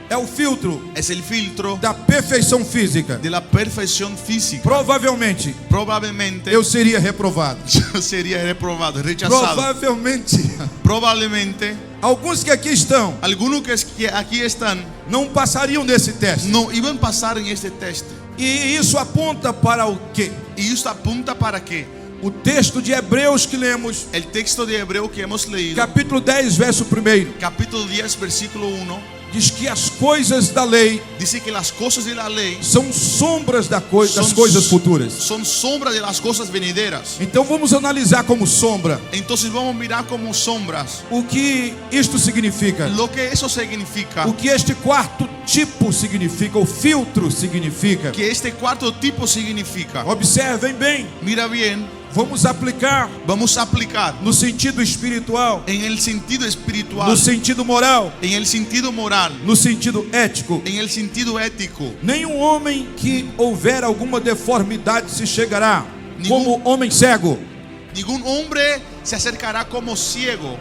Speaker 2: é o filtro
Speaker 1: es el filtro
Speaker 2: da perfeição física.
Speaker 1: de la perfección física.
Speaker 2: Provavelmente
Speaker 1: Probablemente
Speaker 2: eu seria reprovado.
Speaker 1: yo sería reprobado, rechazado.
Speaker 2: Provavelmente
Speaker 1: Probablemente
Speaker 2: alguns que aqui estão
Speaker 1: algunos que aquí están
Speaker 2: não passariam desse teste.
Speaker 1: no iban a pasar en este test.
Speaker 2: E isso aponta para o quê?
Speaker 1: Y esto apunta para qué?
Speaker 2: O texto de Hebreus que lemos,
Speaker 1: El texto de Hebreo que hemos leído,
Speaker 2: capítulo 10, verso 1,
Speaker 1: capítulo 10, versículo 1,
Speaker 2: diz que as coisas da lei
Speaker 1: dice que las cosas de la ley
Speaker 2: são sombras das
Speaker 1: son,
Speaker 2: coisas futuras.
Speaker 1: son sombra de las cosas venideras.
Speaker 2: Então vamos analisar como sombra
Speaker 1: Entonces vamos a mirar como sombras
Speaker 2: o que isto significa,
Speaker 1: lo que eso significa,
Speaker 2: o que este quarto tipo significa, o filtro significa.
Speaker 1: que este cuarto tipo significa.
Speaker 2: Observem bem,
Speaker 1: Mira bien,
Speaker 2: vamos aplicar
Speaker 1: vamos a aplicar
Speaker 2: no sentido espiritual,
Speaker 1: en el sentido espiritual,
Speaker 2: no sentido moral,
Speaker 1: en el sentido moral,
Speaker 2: no sentido ético.
Speaker 1: en el sentido ético.
Speaker 2: Nenhum homem que houver alguma deformidade se chegará como homem cego.
Speaker 1: Ningún hombre se acercará como ciego.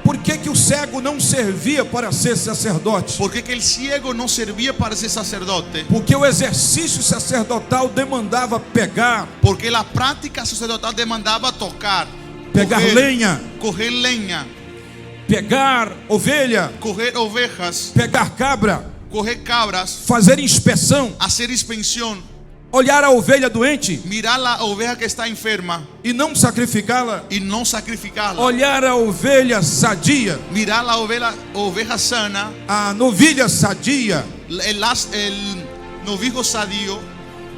Speaker 2: Por que o cego não servia para ser sacerdote?
Speaker 1: ¿Por qué que el ciego no servía para ser sacerdote?
Speaker 2: Porque o exercício sacerdotal demandava pegar,
Speaker 1: Porque la práctica sacerdotal demandaba tocar,
Speaker 2: pegar lenha,
Speaker 1: coger leña,
Speaker 2: pegar ovelha,
Speaker 1: coger ovejas,
Speaker 2: pegar cabra,
Speaker 1: coger cabras,
Speaker 2: fazer inspeção,
Speaker 1: hacer inspección,
Speaker 2: olhar a ovelha doente
Speaker 1: mirar la oveja que está enferma
Speaker 2: e não sacrificá-la,
Speaker 1: y no sacrificarla,
Speaker 2: olhar a ovelha sadia,
Speaker 1: mirar la oveja sana,
Speaker 2: a novilha sadia,
Speaker 1: el novillo sadio,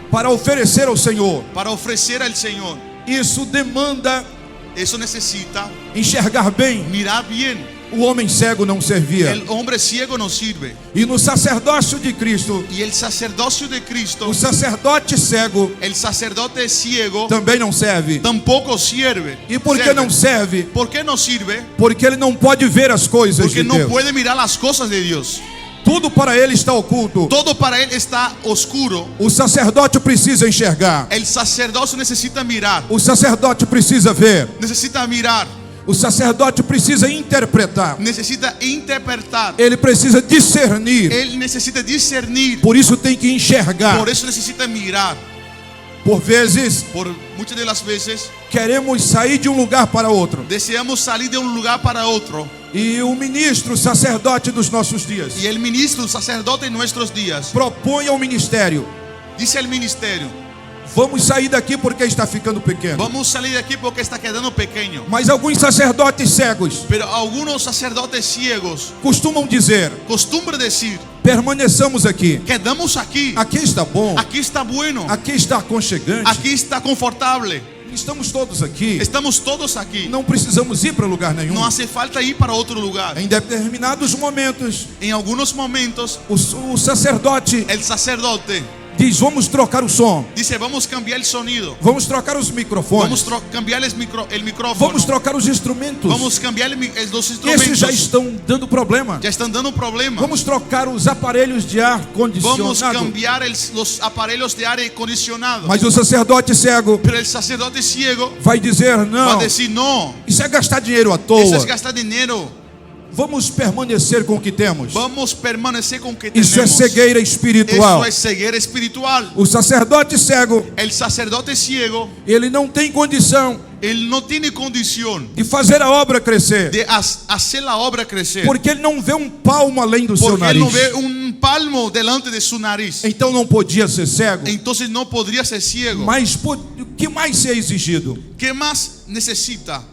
Speaker 2: para oferecer ao Senhor.
Speaker 1: para ofrecer al Señor.
Speaker 2: Isso demanda
Speaker 1: Eso necesita
Speaker 2: enxergar bem.
Speaker 1: mirar bien.
Speaker 2: O homem cego não servia.
Speaker 1: El hombre ciego no sirve.
Speaker 2: E no sacerdócio de Cristo,
Speaker 1: Y el sacerdocio de Cristo,
Speaker 2: o sacerdote cego
Speaker 1: el sacerdote ciego,
Speaker 2: também não serve.
Speaker 1: tampoco sirve.
Speaker 2: E por que
Speaker 1: Sirve.
Speaker 2: não serve?
Speaker 1: ¿Por qué no sirve?
Speaker 2: Porque ele não pode ver as coisas
Speaker 1: Porque
Speaker 2: de
Speaker 1: no
Speaker 2: Deus.
Speaker 1: puede mirar las cosas de Dios.
Speaker 2: Tudo para ele está oculto.
Speaker 1: Todo para él está oscuro.
Speaker 2: O sacerdote precisa enxergar.
Speaker 1: El sacerdocio necesita mirar.
Speaker 2: O sacerdote precisa ver.
Speaker 1: Necesita mirar.
Speaker 2: O sacerdote precisa interpretar.
Speaker 1: Necesita interpretar.
Speaker 2: Ele precisa discernir.
Speaker 1: Él necesita discernir.
Speaker 2: Por isso tem que enxergar.
Speaker 1: Por eso necesita mirar.
Speaker 2: Por vezes,
Speaker 1: Por muchas de las veces
Speaker 2: queremos sair de um lugar para outro.
Speaker 1: deseamos salir de un lugar para otro.
Speaker 2: E o ministro, o sacerdote dos nossos dias,
Speaker 1: Y el ministro, el sacerdote en nuestros días,
Speaker 2: propõe ao ministério:
Speaker 1: dice al ministerio:
Speaker 2: vamos sair daqui porque está ficando pequeno.
Speaker 1: vamos a salir de aquí porque está quedando pequeño.
Speaker 2: Mas alguns sacerdotes cegos
Speaker 1: Pero algunos sacerdotes ciegos
Speaker 2: costumam dizer:
Speaker 1: costumbran decir:
Speaker 2: permaneçamos aqui.
Speaker 1: quedamos aquí.
Speaker 2: Aqui está bom.
Speaker 1: Aquí está bueno.
Speaker 2: Aqui está aconchegante.
Speaker 1: Aquí está confortable.
Speaker 2: Estamos todos aqui.
Speaker 1: Estamos todos aquí.
Speaker 2: Não precisamos ir para lugar nenhum.
Speaker 1: No hace falta ir para otro lugar.
Speaker 2: Em determinados momentos,
Speaker 1: En algunos momentos,
Speaker 2: o sacerdote
Speaker 1: el sacerdote
Speaker 2: diz: vamos trocar o som.
Speaker 1: dice: vamos a cambiar el sonido.
Speaker 2: Vamos trocar os microfones.
Speaker 1: Vamos a cambiar el micrófono.
Speaker 2: Vamos trocar os instrumentos.
Speaker 1: Vamos a cambiar los
Speaker 2: Esses
Speaker 1: instrumentos.
Speaker 2: já estão dando problema.
Speaker 1: Ya están dando problema.
Speaker 2: Vamos trocar os aparelhos de ar
Speaker 1: Vamos a
Speaker 2: condicionado.
Speaker 1: cambiar los aparelhos de aire acondicionado.
Speaker 2: Mas o sacerdote cego
Speaker 1: Pero el sacerdote ciego
Speaker 2: vai dizer:
Speaker 1: va
Speaker 2: não,
Speaker 1: a decir: no,
Speaker 2: isso é gastar dinheiro à
Speaker 1: eso
Speaker 2: toa.
Speaker 1: es gastar dinero.
Speaker 3: Vamos permanecer com o que temos.
Speaker 1: Vamos permanecer con que
Speaker 3: Isso é
Speaker 1: tenemos.
Speaker 3: cegueira espiritual.
Speaker 1: Eso es ceguera espiritual.
Speaker 3: O sacerdote cego,
Speaker 1: El sacerdote ciego,
Speaker 3: ele não tem condição
Speaker 1: él no tiene condición
Speaker 3: de fazer a obra crescer,
Speaker 1: de hacer la obra crecer.
Speaker 3: porque ele não vê um palmo além do seu
Speaker 1: Porque él
Speaker 3: nariz.
Speaker 1: no ve un palmo delante de su nariz.
Speaker 3: Então não podia ser cego.
Speaker 1: Entonces no podría ser ciego.
Speaker 3: Mas o que mais se é exigido?
Speaker 1: ¿Qué más necesita?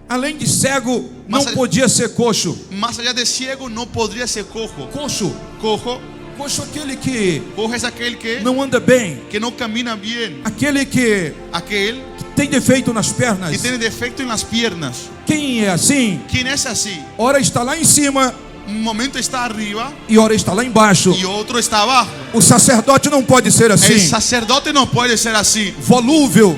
Speaker 3: Além de cego, não
Speaker 1: Mas-
Speaker 3: podia ser coxo.
Speaker 1: Más allá de ciego, no podría ser cojo.
Speaker 3: Coxo.
Speaker 1: Cojo,
Speaker 3: Coxo é aquele que
Speaker 1: cojo es aquel que
Speaker 3: não anda bem.
Speaker 1: no camina bien.
Speaker 3: Aquele que
Speaker 1: Aquel
Speaker 3: tem defeito nas pernas.
Speaker 1: que tiene defecto en las piernas.
Speaker 3: Quem é assim,
Speaker 1: ¿Quién es así?
Speaker 3: ora está lá em cima
Speaker 1: Un momento está arriba
Speaker 3: e ora está lá embaixo.
Speaker 1: y otro está abajo.
Speaker 3: O sacerdote não pode ser
Speaker 1: El
Speaker 3: assim.
Speaker 1: sacerdote no puede ser así.
Speaker 3: Volúvel.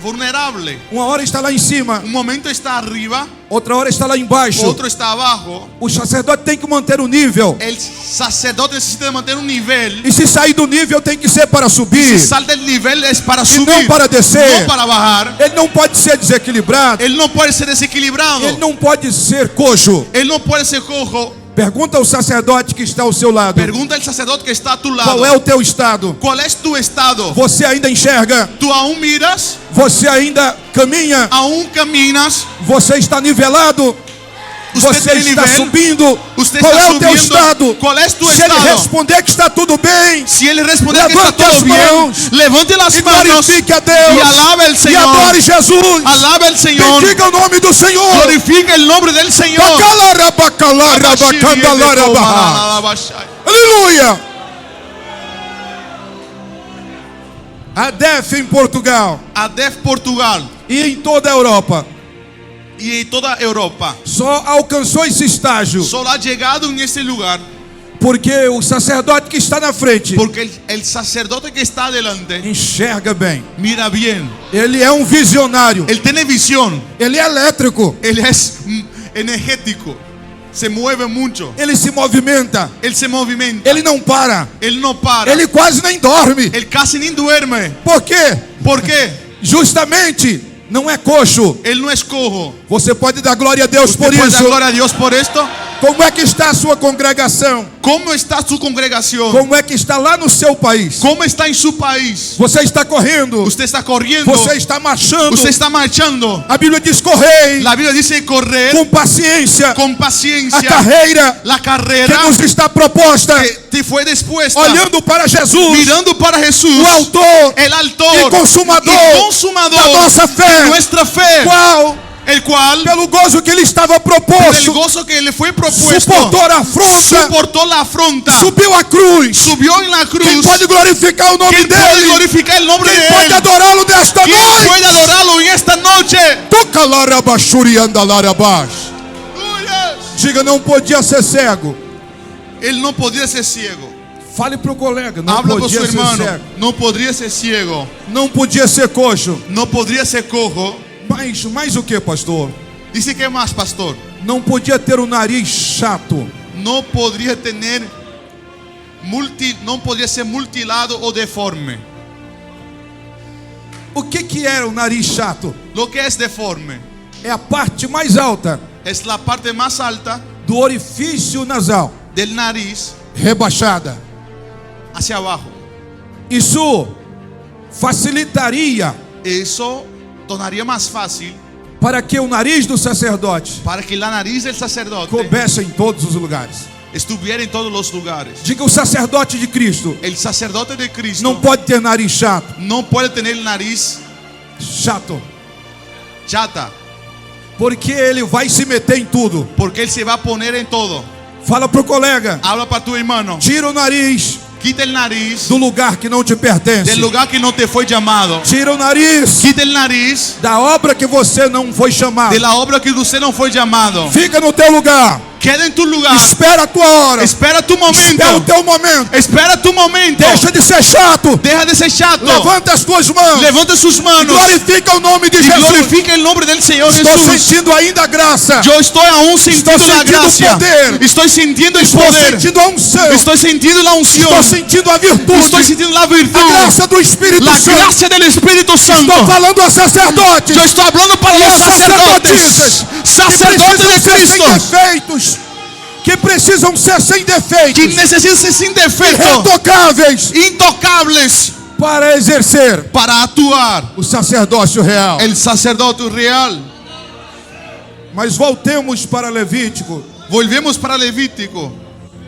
Speaker 1: Vulnerable.
Speaker 3: Uma hora está lá em cima,
Speaker 1: Un momento está arriba,
Speaker 3: outra hora está lá embaixo.
Speaker 1: otro está abajo.
Speaker 3: O sacerdote tem que manter o nível.
Speaker 1: El sacerdote necesita mantener un nivel.
Speaker 3: E se sair do nível tem que ser para
Speaker 1: Si
Speaker 3: subir.
Speaker 1: sale del nivel es para
Speaker 3: E
Speaker 1: subir,
Speaker 3: não para descer.
Speaker 1: no para bajar.
Speaker 3: Ele não pode ser desequilibrado.
Speaker 1: Él no puede ser desequilibrado.
Speaker 3: Ele não pode ser coxo.
Speaker 1: Él no puede ser cojo.
Speaker 3: Pergunta ao sacerdote que está ao seu lado.
Speaker 1: Pergunta al sacerdote que está a tu lado.
Speaker 3: Qual é o teu estado?
Speaker 1: ¿Cuál es tu estado?
Speaker 3: Você ainda enxerga?
Speaker 1: ¿Tú aún miras?
Speaker 3: Você ainda caminha?
Speaker 1: ¿Aún caminas?
Speaker 3: Você está nivelado? Você
Speaker 1: tem
Speaker 3: está
Speaker 1: nível?
Speaker 3: subindo?
Speaker 1: Usted
Speaker 3: Qual
Speaker 1: está
Speaker 3: é o teu
Speaker 1: subindo?
Speaker 3: estado?
Speaker 1: Qual é tu
Speaker 3: Se ele
Speaker 1: estado?
Speaker 3: responder que está tudo bem,
Speaker 1: Si él responder que está
Speaker 3: levante as
Speaker 1: todo bien,
Speaker 3: mãos
Speaker 1: levante las
Speaker 3: e
Speaker 1: manos
Speaker 3: glorifique a Deus.
Speaker 1: y alaba el
Speaker 3: E
Speaker 1: Señor.
Speaker 3: adore Jesus.
Speaker 1: Alaba el Señor.
Speaker 3: Bendiga o nome do Senhor.
Speaker 1: Glorifica el nombre del Señor.
Speaker 3: Aleluia. A DEF em Portugal
Speaker 1: ADEF Portugal
Speaker 3: e em toda a Europa
Speaker 1: y en toda Europa
Speaker 3: só alcançou esse estágio
Speaker 1: solo ha llegado en este lugar
Speaker 3: porque o sacerdote que está na frente
Speaker 1: porque el sacerdote que está adelante
Speaker 3: enxerga bem.
Speaker 1: mira bien.
Speaker 3: Ele é um visionário.
Speaker 1: Él tiene visión.
Speaker 3: Ele é elétrico.
Speaker 1: Él es energético. Se mueve mucho.
Speaker 3: Ele se movimenta.
Speaker 1: Él se movimenta.
Speaker 3: Ele não para.
Speaker 1: Él no para.
Speaker 3: Ele quase nem dorme.
Speaker 1: Él casi ni duerme.
Speaker 3: Por quê?
Speaker 1: ¿Por qué?
Speaker 3: Justamente não é coxo.
Speaker 1: Él no es cojo.
Speaker 3: Você pode dar glória a Deus por
Speaker 1: ¿Usted puede dar
Speaker 3: isso.
Speaker 1: gloria a Dios por esto?
Speaker 3: Como é que está a sua congregação?
Speaker 1: ¿Cómo está su congregación?
Speaker 3: Como é que está lá no seu país?
Speaker 1: ¿Cómo está en su país?
Speaker 3: Você está correndo?
Speaker 1: Usted está corriendo.
Speaker 3: Você está marchando?
Speaker 1: Usted está marchando.
Speaker 3: A Bíblia diz correi
Speaker 1: La Biblia dice correr
Speaker 3: com paciência
Speaker 1: con
Speaker 3: a
Speaker 1: paciencia
Speaker 3: carreira
Speaker 1: la
Speaker 3: que
Speaker 1: carrera
Speaker 3: nos está proposta,
Speaker 1: que te fue dispuesta,
Speaker 3: olhando para Jesus,
Speaker 1: mirando para Jesús,
Speaker 3: o autor
Speaker 1: el autor
Speaker 3: e consumador
Speaker 1: consumador
Speaker 3: da nossa
Speaker 1: de
Speaker 3: fé,
Speaker 1: nuestra fe,
Speaker 3: qual,
Speaker 1: el cual
Speaker 3: pelo gozo que lhe estava
Speaker 1: por el
Speaker 3: proposto,
Speaker 1: gozo que le fue propuesto
Speaker 3: suportou a afronta,
Speaker 1: soportó la afronta,
Speaker 3: subiu a cruz.
Speaker 1: subió en la
Speaker 3: Quem
Speaker 1: cruz.
Speaker 3: pode glorificar o nome
Speaker 1: ¿Quién puede
Speaker 3: dele?
Speaker 1: glorificar el nombre
Speaker 3: Quem
Speaker 1: de
Speaker 3: pode
Speaker 1: él?
Speaker 3: adorá-lo nesta
Speaker 1: ¿Quién puede
Speaker 3: noite?
Speaker 1: adorarlo en esta noche?
Speaker 3: Toca larabashuri andalarabash. Diga, não podia ser cego.
Speaker 1: Él no podía ser ciego.
Speaker 3: Fale pro colega, não
Speaker 1: Habla con su
Speaker 3: podia ser
Speaker 1: hermano.
Speaker 3: cego.
Speaker 1: No podría ser ciego.
Speaker 3: Não podia ser coxo.
Speaker 1: No podría ser cojo.
Speaker 3: Mas mais o que, pastor?
Speaker 1: Dice que más, pastor.
Speaker 3: Não podia ter o nariz chato.
Speaker 1: No podría tener no podría ser mutilado o deforme.
Speaker 3: O que era o nariz chato?
Speaker 1: Lo que es deforme
Speaker 3: É a parte mais alta
Speaker 1: es la parte más alta
Speaker 3: do orifício nasal,
Speaker 1: del nariz
Speaker 3: rebaixada.
Speaker 1: hacia abajo.
Speaker 3: Isso facilitaria
Speaker 1: Eso tornaría más fácil
Speaker 3: para que o nariz do sacerdote
Speaker 1: para que la nariz del sacerdote
Speaker 3: coubesse em todos os lugares.
Speaker 1: estuviera en todos los lugares.
Speaker 3: Diga, o sacerdote de Cristo
Speaker 1: El sacerdote de Cristo
Speaker 3: não pode ter nariz chato.
Speaker 1: no puede tener nariz
Speaker 3: Chato.
Speaker 1: chata,
Speaker 3: Porque ele vai se meter em tudo.
Speaker 1: porque él se va a poner en todo.
Speaker 3: Fala pro colega,
Speaker 1: Habla para tu hermano.
Speaker 3: tira o nariz
Speaker 1: Quita el nariz
Speaker 3: do lugar que não te pertence.
Speaker 1: del lugar que no te fue llamado.
Speaker 3: Tira o nariz
Speaker 1: Quita el nariz
Speaker 3: da obra que você não foi chamado.
Speaker 1: de la obra que usted no fue llamado.
Speaker 3: Fica no teu lugar.
Speaker 1: Queda en tu lugar.
Speaker 3: Espera a tua hora.
Speaker 1: Espera tu
Speaker 3: Espera o
Speaker 1: momento.
Speaker 3: teu momento.
Speaker 1: Espera tu momento.
Speaker 3: Deixa de ser chato.
Speaker 1: Deja de ser chato.
Speaker 3: Levanta as tuas mãos.
Speaker 1: Levanta sus manos.
Speaker 3: Glorifica o nome de
Speaker 1: Y
Speaker 3: Jesus.
Speaker 1: glorifica el nombre del Señor
Speaker 3: Estou
Speaker 1: Jesús.
Speaker 3: sentindo ainda a graça.
Speaker 1: Yo estoy aún sintiendo la
Speaker 3: sintiendo
Speaker 1: gracia.
Speaker 3: poder.
Speaker 1: Estoy sintiendo el
Speaker 3: Estou
Speaker 1: poder.
Speaker 3: sentindo a unção.
Speaker 1: Estoy sintiendo la unción.
Speaker 3: Estou sentindo a virtude.
Speaker 1: Estoy sintiendo la
Speaker 3: A
Speaker 1: virtud.
Speaker 3: graça do Espírito
Speaker 1: La
Speaker 3: Santo.
Speaker 1: gracia del Espíritu Santo.
Speaker 3: Estou falando a sacerdotes.
Speaker 1: Yo estoy hablando para
Speaker 3: E
Speaker 1: los
Speaker 3: a
Speaker 1: sacerdotes. Sacerdotes de
Speaker 3: ser
Speaker 1: Cristo.
Speaker 3: sem defeitos. Que precisam ser sem
Speaker 1: Que
Speaker 3: defeitos.
Speaker 1: necesitan ser sin defecto.
Speaker 3: Irretocáveis.
Speaker 1: Intocables.
Speaker 3: Para exercer
Speaker 1: Para actuar.
Speaker 3: o sacerdócio real.
Speaker 1: El sacerdote real.
Speaker 3: Mas voltemos para Levítico.
Speaker 1: Volvemos para Levítico.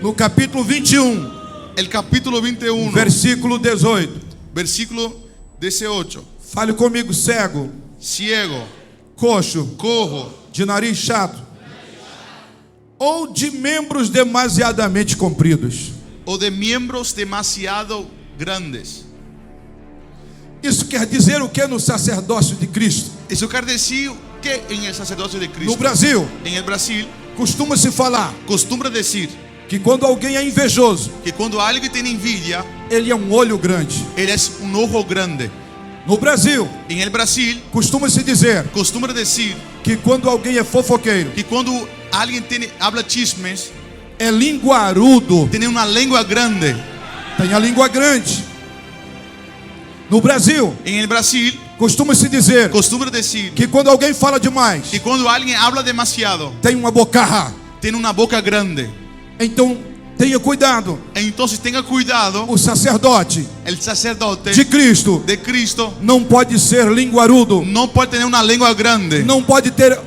Speaker 3: No capítulo 21.
Speaker 1: El capítulo 21.
Speaker 3: Versículo 18.
Speaker 1: Versículo 18.
Speaker 3: Fale comigo, cego,
Speaker 1: Ciego.
Speaker 3: coxo,
Speaker 1: Cojo.
Speaker 3: de nariz chato, ou de membros demasiadamente compridos.
Speaker 1: O de miembros demasiado grandes.
Speaker 3: Isso quer dizer o que no sacerdócio de Cristo?
Speaker 1: Eso quiere decir que en el sacerdocio de
Speaker 3: No
Speaker 1: Cristo.
Speaker 3: Brasil,
Speaker 1: En el Brasil,
Speaker 3: costuma-se falar
Speaker 1: costumbra decir
Speaker 3: que quando alguém é invejoso,
Speaker 1: que cuando alguien tiene envidia,
Speaker 3: ele é um olho grande.
Speaker 1: él es un ojo grande.
Speaker 3: No Brasil,
Speaker 1: En el Brasil,
Speaker 3: costuma-se dizer
Speaker 1: costumbra decir
Speaker 3: que quando alguém é fofoqueiro,
Speaker 1: que cuando alguien habla chismes,
Speaker 3: é linguarudo,
Speaker 1: tiene una lengua grande.
Speaker 3: tem a língua grande. No Brasil,
Speaker 1: En el Brasil,
Speaker 3: costuma-se dizer
Speaker 1: costumbra decir
Speaker 3: que quando alguém fala demais,
Speaker 1: que cuando alguien habla demasiado,
Speaker 3: tem uma bocarra.
Speaker 1: tiene una boca grande.
Speaker 3: Então, tenha cuidado.
Speaker 1: Entonces tenga cuidado,
Speaker 3: O sacerdote
Speaker 1: el sacerdote
Speaker 3: de Cristo
Speaker 1: de Cristo
Speaker 3: não pode ser linguarudo,
Speaker 1: no puede tener una lengua grande,
Speaker 3: não pode ter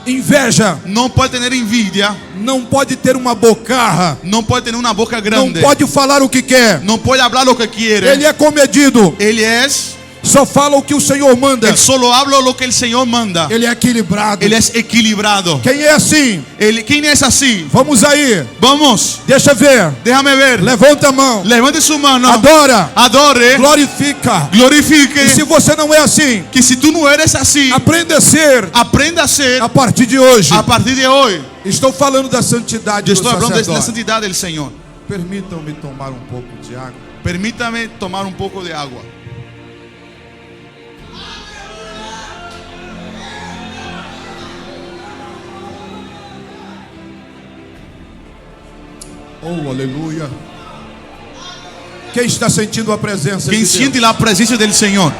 Speaker 3: inveja,
Speaker 1: no puede tener envidia,
Speaker 3: não pode ter uma bocarra,
Speaker 1: no puede tener una boca
Speaker 3: não
Speaker 1: grande,
Speaker 3: pode falar o que quer.
Speaker 1: no puede hablar lo que quiere.
Speaker 3: Ele é comedido,
Speaker 1: Él es,
Speaker 3: só fala o que o Senhor manda.
Speaker 1: él solo habla lo que el Señor manda.
Speaker 3: Ele é equilibrado.
Speaker 1: Él es equilibrado.
Speaker 3: Quem é assim?
Speaker 1: ¿Quién es así?
Speaker 3: Vamos aí,
Speaker 1: Vamos,
Speaker 3: deixa ver.
Speaker 1: déjame ver.
Speaker 3: Levanta a mão,
Speaker 1: Levante su mano,
Speaker 3: adora,
Speaker 1: adore,
Speaker 3: glorifica.
Speaker 1: glorifique.
Speaker 3: E se você não é assim,
Speaker 1: Que si tú no eres así,
Speaker 3: aprenda a ser
Speaker 1: aprenda a ser
Speaker 3: a partir de hoje.
Speaker 1: a partir de hoy.
Speaker 3: Estou falando da santidade
Speaker 1: Yo
Speaker 3: do
Speaker 1: estoy hablando de la
Speaker 3: sacerdote.
Speaker 1: santidad del Señor.
Speaker 3: Permitam-me tomar um pouco de água.
Speaker 1: Permítame tomar un poco de agua.
Speaker 3: Oh, aleluia. Quem está sentindo a presença
Speaker 1: ¿Quién
Speaker 3: de Deus?
Speaker 1: siente la presencia del Señor?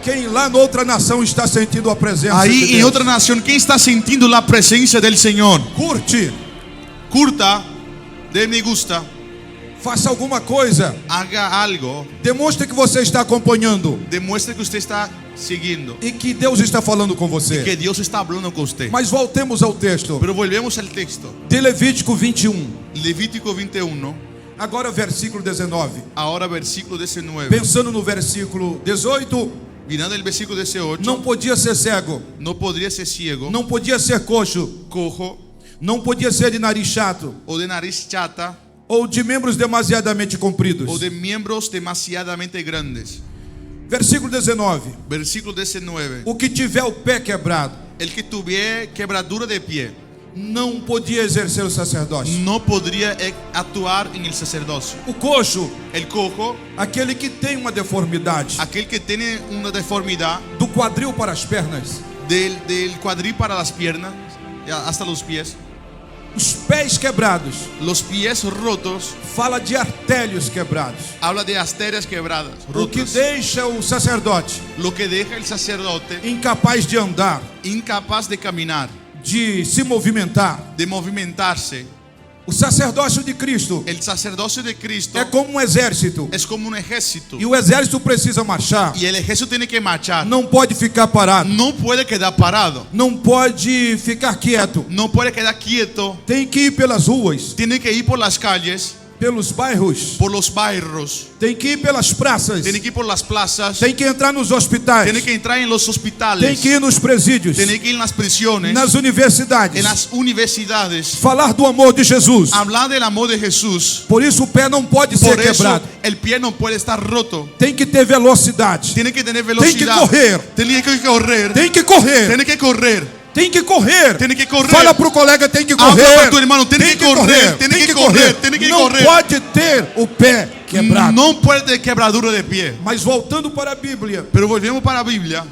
Speaker 3: Quem lá na outra nação está sentindo a presença de
Speaker 1: Ahí en
Speaker 3: Deus?
Speaker 1: otra nación, ¿quién está sintiendo la presencia del Señor?
Speaker 3: Curte,
Speaker 1: Curta, de me gusta,
Speaker 3: faça alguma coisa.
Speaker 1: haga algo,
Speaker 3: Demonstre que você está acompanhando
Speaker 1: demuestre que usted está siguiendo,
Speaker 3: e que Deus está falando com você.
Speaker 1: que Dios está hablando con usted.
Speaker 3: Mas voltemos ao texto
Speaker 1: Pero volvemos al texto.
Speaker 3: de Levítico 21.
Speaker 1: Levítico 21,
Speaker 3: Agora versículo 19.
Speaker 1: ahora versículo 19.
Speaker 3: Pensando no versículo 18,
Speaker 1: Mirando el versículo 18,
Speaker 3: não podia ser cego,
Speaker 1: no podría ser ciego,
Speaker 3: não podia ser coxo,
Speaker 1: cojo
Speaker 3: não podia ser de nariz chato,
Speaker 1: o de nariz chata
Speaker 3: ou de membros demasiadamente compridos.
Speaker 1: o de miembros demasiadamente grandes.
Speaker 3: Versículo 19.
Speaker 1: Versículo 19.
Speaker 3: O que tiver o pé quebrado
Speaker 1: El que tuviera quebradura de pie
Speaker 3: não podia exercer o sacerdócio.
Speaker 1: no podría actuar en el sacerdocio.
Speaker 3: O coxo,
Speaker 1: El cojo,
Speaker 3: aquele que tem uma deformidade
Speaker 1: aquel que tiene una deformidad
Speaker 3: do quadril para as pernas,
Speaker 1: del cuadril para las piernas hasta los pies,
Speaker 3: os pés quebrados,
Speaker 1: los pies rotos,
Speaker 3: fala de artérios quebrados.
Speaker 1: habla de arterias quebradas,
Speaker 3: O que
Speaker 1: rotas.
Speaker 3: deixa o sacerdote
Speaker 1: Lo que deja el sacerdote
Speaker 3: incapaz de andar,
Speaker 1: incapaz de caminar,
Speaker 3: de se movimentar.
Speaker 1: de movimentarse.
Speaker 3: O sacerdócio de Cristo
Speaker 1: El sacerdocio de Cristo
Speaker 3: é como um exército,
Speaker 1: es como un ejército
Speaker 3: e o exército precisa marchar.
Speaker 1: y el ejército tiene que marchar.
Speaker 3: Não pode ficar parado,
Speaker 1: No puede quedar parado,
Speaker 3: não pode ficar quieto.
Speaker 1: no puede quedar quieto,
Speaker 3: Tem que ir pelas ruas,
Speaker 1: tiene que ir por las calles,
Speaker 3: pelos bairros,
Speaker 1: por los barrios,
Speaker 3: tem que ir pelas praças,
Speaker 1: tiene que ir por las plazas,
Speaker 3: tem que entrar nos hospitais,
Speaker 1: tiene que entrar en los
Speaker 3: tem
Speaker 1: hospitales,
Speaker 3: que ir nos presídios,
Speaker 1: tiene que ir en las prisiones,
Speaker 3: nas universidades,
Speaker 1: en las universidades,
Speaker 3: falar do amor de Jesus.
Speaker 1: hablar del amor de Jesús.
Speaker 3: Por isso o pé não pode ser
Speaker 1: Por eso
Speaker 3: quebrado.
Speaker 1: el pie no puede estar roto,
Speaker 3: Tem que ter velocidade,
Speaker 1: tiene que tener
Speaker 3: tem que
Speaker 1: velocidad,
Speaker 3: correr,
Speaker 1: tiene que correr,
Speaker 3: tem que correr.
Speaker 1: tiene que correr.
Speaker 2: Tem que correr.
Speaker 1: Tiene que correr.
Speaker 2: Fala pro colega, tem que
Speaker 1: Habla
Speaker 2: correr.
Speaker 1: para tu hermano, tiene que correr, tiene que correr, tiene que
Speaker 2: Não
Speaker 1: correr.
Speaker 2: pode ter o pé quebrado.
Speaker 1: No puede tener quebradura de pie.
Speaker 2: Mas voltando para a Bíblia,
Speaker 1: Pero volvemos para la Biblia.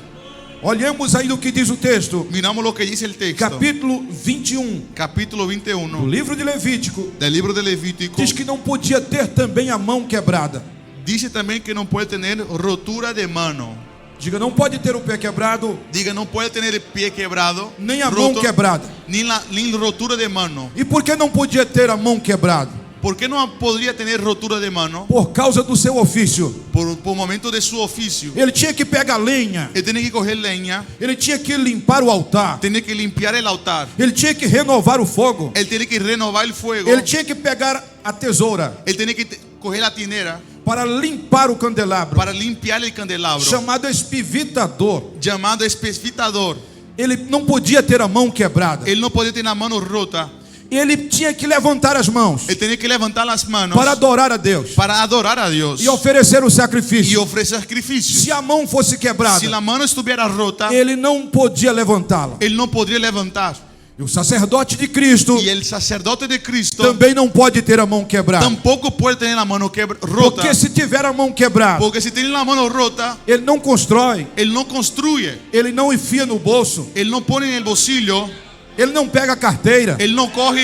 Speaker 2: olhemos aí o que diz o texto.
Speaker 1: Miramos lo que dice el texto.
Speaker 2: Capítulo 21
Speaker 1: Capítulo
Speaker 2: do
Speaker 1: 21
Speaker 2: livro de Levítico.
Speaker 1: del libro de Levítico.
Speaker 2: Diz que não podia ter também a mão quebrada.
Speaker 1: Dice también que no puede tener rotura de mano.
Speaker 2: Diga, não pode ter o pé quebrado,
Speaker 1: Diga, no puede tener el pie quebrado,
Speaker 2: nem a mão quebrada.
Speaker 1: ni rotura de mano.
Speaker 2: E por que não podia ter a mão quebrada?
Speaker 1: ¿Por qué no podría tener rotura de mano?
Speaker 2: Por causa do seu ofício.
Speaker 1: Por momento de su oficio.
Speaker 2: Ele tinha que pegar lenha,
Speaker 1: Él tiene que coger leña,
Speaker 2: ele tinha que limpar o altar,
Speaker 1: tiene que limpiar el altar,
Speaker 2: ele tinha que renovar o fogo,
Speaker 1: él tiene que renovar el fuego,
Speaker 2: ele tinha que pegar a tesoura
Speaker 1: él tiene que coger la tinera
Speaker 2: para limpar o candelabro,
Speaker 1: para limpiar el candelabro,
Speaker 2: chamado espivitador.
Speaker 1: llamado espesfitador.
Speaker 2: Ele não podia ter a mão quebrada.
Speaker 1: Él no podía tener la mano rota,
Speaker 2: Ele tinha que levantar as mãos
Speaker 1: él tenía que levantar las manos
Speaker 2: para adorar a Deus
Speaker 1: para adorar a Dios
Speaker 2: e oferecer o
Speaker 1: y
Speaker 2: sacrifício.
Speaker 1: ofrecer sacrificios.
Speaker 2: Se a mão fosse quebrada,
Speaker 1: Si la mano estuviera rota,
Speaker 2: ele não podia levantá-la.
Speaker 1: él no podría levantar.
Speaker 2: E o sacerdote de Cristo
Speaker 1: Y el sacerdote de Cristo
Speaker 2: também não pode ter a mão quebrada.
Speaker 1: tampoco puede tener la mano rota.
Speaker 2: Porque se tiver a mão quebrada,
Speaker 1: Porque si tiene la mano rota,
Speaker 2: ele não constrói,
Speaker 1: él no construye,
Speaker 2: ele não enfia no bolso,
Speaker 1: él no pone en el bolsillo,
Speaker 2: ele não pega a carteira,
Speaker 1: él no coge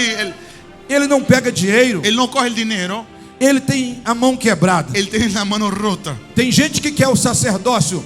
Speaker 2: ele não pega dinheiro,
Speaker 1: él no coge el dinero,
Speaker 2: ele tem a mão quebrada.
Speaker 1: él tiene la mano rota.
Speaker 2: Tem gente que quer o sacerdócio,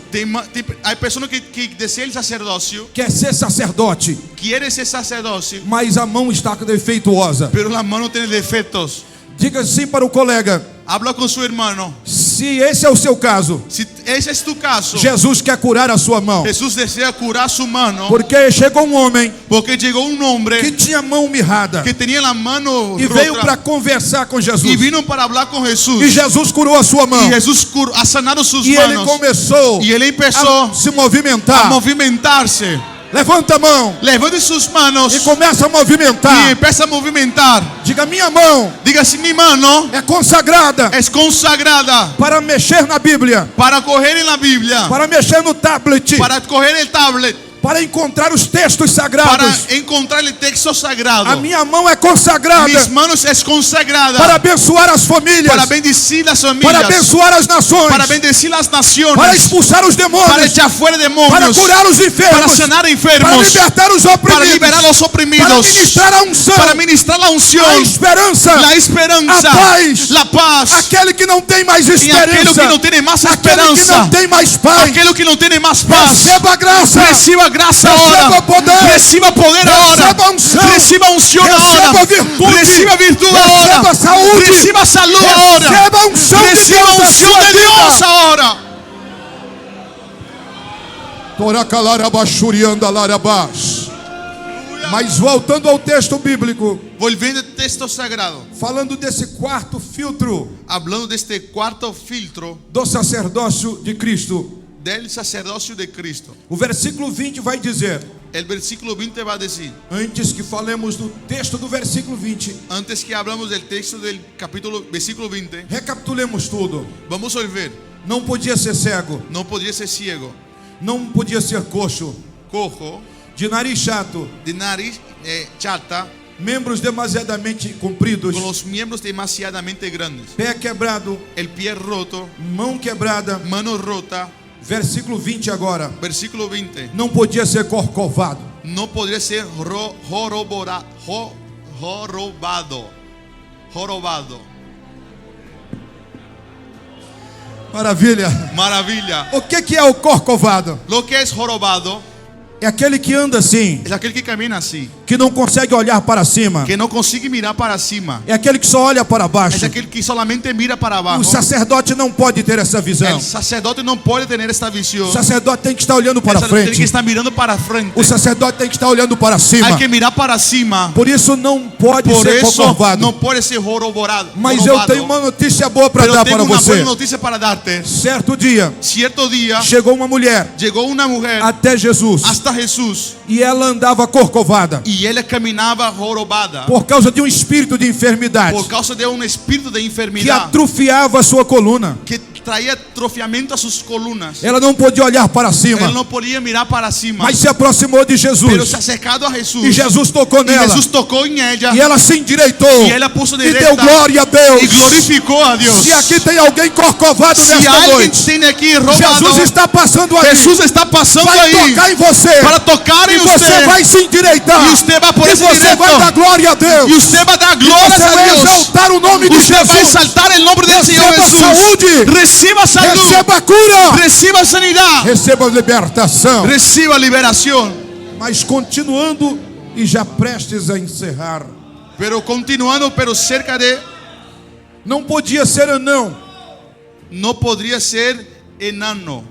Speaker 1: Hay personas que desean el sacerdocio,
Speaker 2: quer ser sacerdote,
Speaker 1: quiere ser sacerdocio,
Speaker 2: mas a mão está defeituosa.
Speaker 1: pero la mano tiene defectos.
Speaker 2: Diga assim para o colega:
Speaker 1: Habla con su hermano.
Speaker 2: se esse é o seu caso,
Speaker 1: Si ese es tu caso,
Speaker 2: Jesus quer curar a sua mão.
Speaker 1: Jesús desea curar su mano,
Speaker 2: Porque chegou um homem
Speaker 1: porque llegó un
Speaker 2: que
Speaker 1: hombre
Speaker 2: tinha a mão mirrada
Speaker 1: que tenía la mano
Speaker 2: e veio para
Speaker 1: rota
Speaker 2: conversar com
Speaker 1: y
Speaker 2: Jesus.
Speaker 1: vino para hablar con Jesús.
Speaker 2: E Jesus curou a sua mão.
Speaker 1: Y Jesús ha sanado sus
Speaker 2: E ele
Speaker 1: manos.
Speaker 2: começou
Speaker 1: Y él empezó
Speaker 2: a se
Speaker 1: a
Speaker 2: movimentar.
Speaker 1: movimentarse.
Speaker 2: Levanta a mão
Speaker 1: Levante sus manos
Speaker 2: e começa a movimentar.
Speaker 1: y empieza a movimentar.
Speaker 2: Diga: minha mão
Speaker 1: Diga, si mi mano
Speaker 2: é consagrada
Speaker 1: es consagrada
Speaker 2: para mexer na Bíblia,
Speaker 1: para coger en la Biblia,
Speaker 2: para mexer no tablet,
Speaker 1: para coger el tablet,
Speaker 2: para encontrar os textos
Speaker 1: para
Speaker 2: sagrados.
Speaker 1: encontrar el texto sagrado.
Speaker 2: A minha mão é consagrada
Speaker 1: Mis manos es consagrada
Speaker 2: para abençoar as famílias,
Speaker 1: para bendecir las
Speaker 2: para
Speaker 1: familias,
Speaker 2: abençoar as nações,
Speaker 1: para bendecir las
Speaker 2: para
Speaker 1: naciones,
Speaker 2: expulsar os
Speaker 1: para
Speaker 2: demônios,
Speaker 1: echar fuera
Speaker 2: para
Speaker 1: demonios,
Speaker 2: curar os
Speaker 1: para
Speaker 2: enfermos,
Speaker 1: sanar
Speaker 2: para
Speaker 1: enfermos,
Speaker 2: libertar os
Speaker 1: para liberar a
Speaker 2: oprimidos,
Speaker 1: los
Speaker 2: para
Speaker 1: oprimidos,
Speaker 2: ministrar a unção,
Speaker 1: para ministrar la unción,
Speaker 2: a esperança,
Speaker 1: la esperanza,
Speaker 2: a paz,
Speaker 1: la paz,
Speaker 2: aquele que não tem mais
Speaker 1: y aquello
Speaker 2: esperança,
Speaker 1: que no tiene más
Speaker 2: aquele que não
Speaker 1: esperanza,
Speaker 2: tem mais paz,
Speaker 1: aquello que no tiene más paz.
Speaker 2: receba a graça,
Speaker 1: Reciba gracia
Speaker 2: Receba
Speaker 1: ahora,
Speaker 2: poder.
Speaker 1: reciba poder ahora,
Speaker 2: Receba unção.
Speaker 1: reciba unción
Speaker 2: Receba
Speaker 1: ahora,
Speaker 2: virtude.
Speaker 1: reciba virtud
Speaker 2: Receba
Speaker 1: ahora,
Speaker 2: saúde.
Speaker 1: reciba salud ahora,
Speaker 2: receba a unção de
Speaker 1: reciba
Speaker 2: Deus na
Speaker 1: unción
Speaker 2: sua
Speaker 1: de Dios
Speaker 2: vida.
Speaker 1: ahora.
Speaker 2: Toracalarabachuriandalarabás. Mas voltando ao texto bíblico,
Speaker 1: Volviendo al texto sagrado,
Speaker 2: falando desse quarto filtro
Speaker 1: hablando de este cuarto filtro
Speaker 2: do sacerdócio de Cristo,
Speaker 1: del sacerdocio de Cristo.
Speaker 2: o versículo 20 vai dizer,
Speaker 1: El versículo 20 va a decir,
Speaker 2: antes que falemos do texto do versículo 20,
Speaker 1: antes que hablamos del texto del versículo 20,
Speaker 2: recapitulemos tudo.
Speaker 1: vamos a ver,
Speaker 2: Não podia ser cego,
Speaker 1: no podía ser ciego,
Speaker 2: não podia ser coxo,
Speaker 1: cojo,
Speaker 2: de nariz chato,
Speaker 1: de nariz chata,
Speaker 2: membros demasiadamente compridos,
Speaker 1: con los miembros demasiadamente grandes,
Speaker 2: pé quebrado,
Speaker 1: el pie roto,
Speaker 2: mão quebrada.
Speaker 1: mano rota.
Speaker 2: Versículo 20 agora.
Speaker 1: Versículo 20,
Speaker 2: Não podia ser corcovado.
Speaker 1: no podría ser jorobado.
Speaker 2: Maravilha.
Speaker 1: Maravilla.
Speaker 2: O que é o corcovado?
Speaker 1: Lo que es jorobado
Speaker 2: É aquele que anda assim,
Speaker 1: es aquel que camina así,
Speaker 2: que não consegue olhar para cima.
Speaker 1: que no consigue mirar para cima,
Speaker 2: É aquele que só olha para baixo.
Speaker 1: es aquel que solamente mira para
Speaker 2: O
Speaker 1: abajo.
Speaker 2: sacerdote não pode ter essa visão.
Speaker 1: El sacerdote no puede tener esta visión.
Speaker 2: O sacerdote tem que estar olhando
Speaker 1: El
Speaker 2: para
Speaker 1: sacerdote tiene que
Speaker 2: frente.
Speaker 1: estar mirando para frente.
Speaker 2: O sacerdote tem que estar olhando para cima.
Speaker 1: Hay que mirar para cima.
Speaker 2: Por isso não pode
Speaker 1: Por
Speaker 2: ser
Speaker 1: eso
Speaker 2: corcovado.
Speaker 1: no puede ser jorobado.
Speaker 2: Mas eu tenho uma notícia boa para
Speaker 1: Pero
Speaker 2: dar
Speaker 1: tengo
Speaker 2: para
Speaker 1: una
Speaker 2: você.
Speaker 1: buena noticia para darte.
Speaker 2: Certo dia,
Speaker 1: Cierto día
Speaker 2: chegou uma mulher
Speaker 1: llegó una mujer
Speaker 2: até Jesus
Speaker 1: hasta Jesús
Speaker 2: e ela andava corcovada
Speaker 1: y ella caminaba jorobada
Speaker 2: por causa de um espírito de enfermidade
Speaker 1: por causa de un espíritu de
Speaker 2: que
Speaker 1: enfermedad
Speaker 2: atrofiava a sua coluna.
Speaker 1: que traía atrofiamiento a sus columnas.
Speaker 2: Ela não podia olhar para cima,
Speaker 1: Él no podía mirar para cima.
Speaker 2: mas se aproximou de
Speaker 1: Pero
Speaker 2: Jesus.
Speaker 1: se ha acercado a Jesús.
Speaker 2: E Jesus tocou
Speaker 1: Y
Speaker 2: nela.
Speaker 1: Jesús tocó en ella.
Speaker 2: E ela se endireitou.
Speaker 1: Y ella puso
Speaker 2: E
Speaker 1: derecha.
Speaker 2: deu glória a Deus.
Speaker 1: Y glorificó a Dios.
Speaker 2: Se aqui tem alguém corcovado
Speaker 1: Si
Speaker 2: nesta
Speaker 1: alguien
Speaker 2: noite,
Speaker 1: tiene aquí robado,
Speaker 2: Jesus está passando ali.
Speaker 1: Jesús está pasando
Speaker 2: Vai
Speaker 1: ahí
Speaker 2: tocar em você.
Speaker 1: para tocar
Speaker 2: E
Speaker 1: en
Speaker 2: você
Speaker 1: usted.
Speaker 2: vai se endireitar.
Speaker 1: E você vai por
Speaker 2: E
Speaker 1: esse
Speaker 2: você
Speaker 1: direito.
Speaker 2: vai dar glória a Deus.
Speaker 1: Y usted va a dar
Speaker 2: E
Speaker 1: glorias
Speaker 2: você
Speaker 1: a
Speaker 2: vai
Speaker 1: Dios.
Speaker 2: exaltar o nome de
Speaker 1: Usted va a
Speaker 2: Jesus.
Speaker 1: exaltar el nombre del Señor
Speaker 2: Receba
Speaker 1: Jesús.
Speaker 2: saúde.
Speaker 1: Reciba salud.
Speaker 2: Receba cura.
Speaker 1: Reciba sanidad.
Speaker 2: Receba libertação.
Speaker 1: Reciba liberación.
Speaker 2: Mas continuando e já prestes a encerrar.
Speaker 1: Pero continuando, pero cerca de,
Speaker 2: Não podia ser anão.
Speaker 1: no podría ser enano,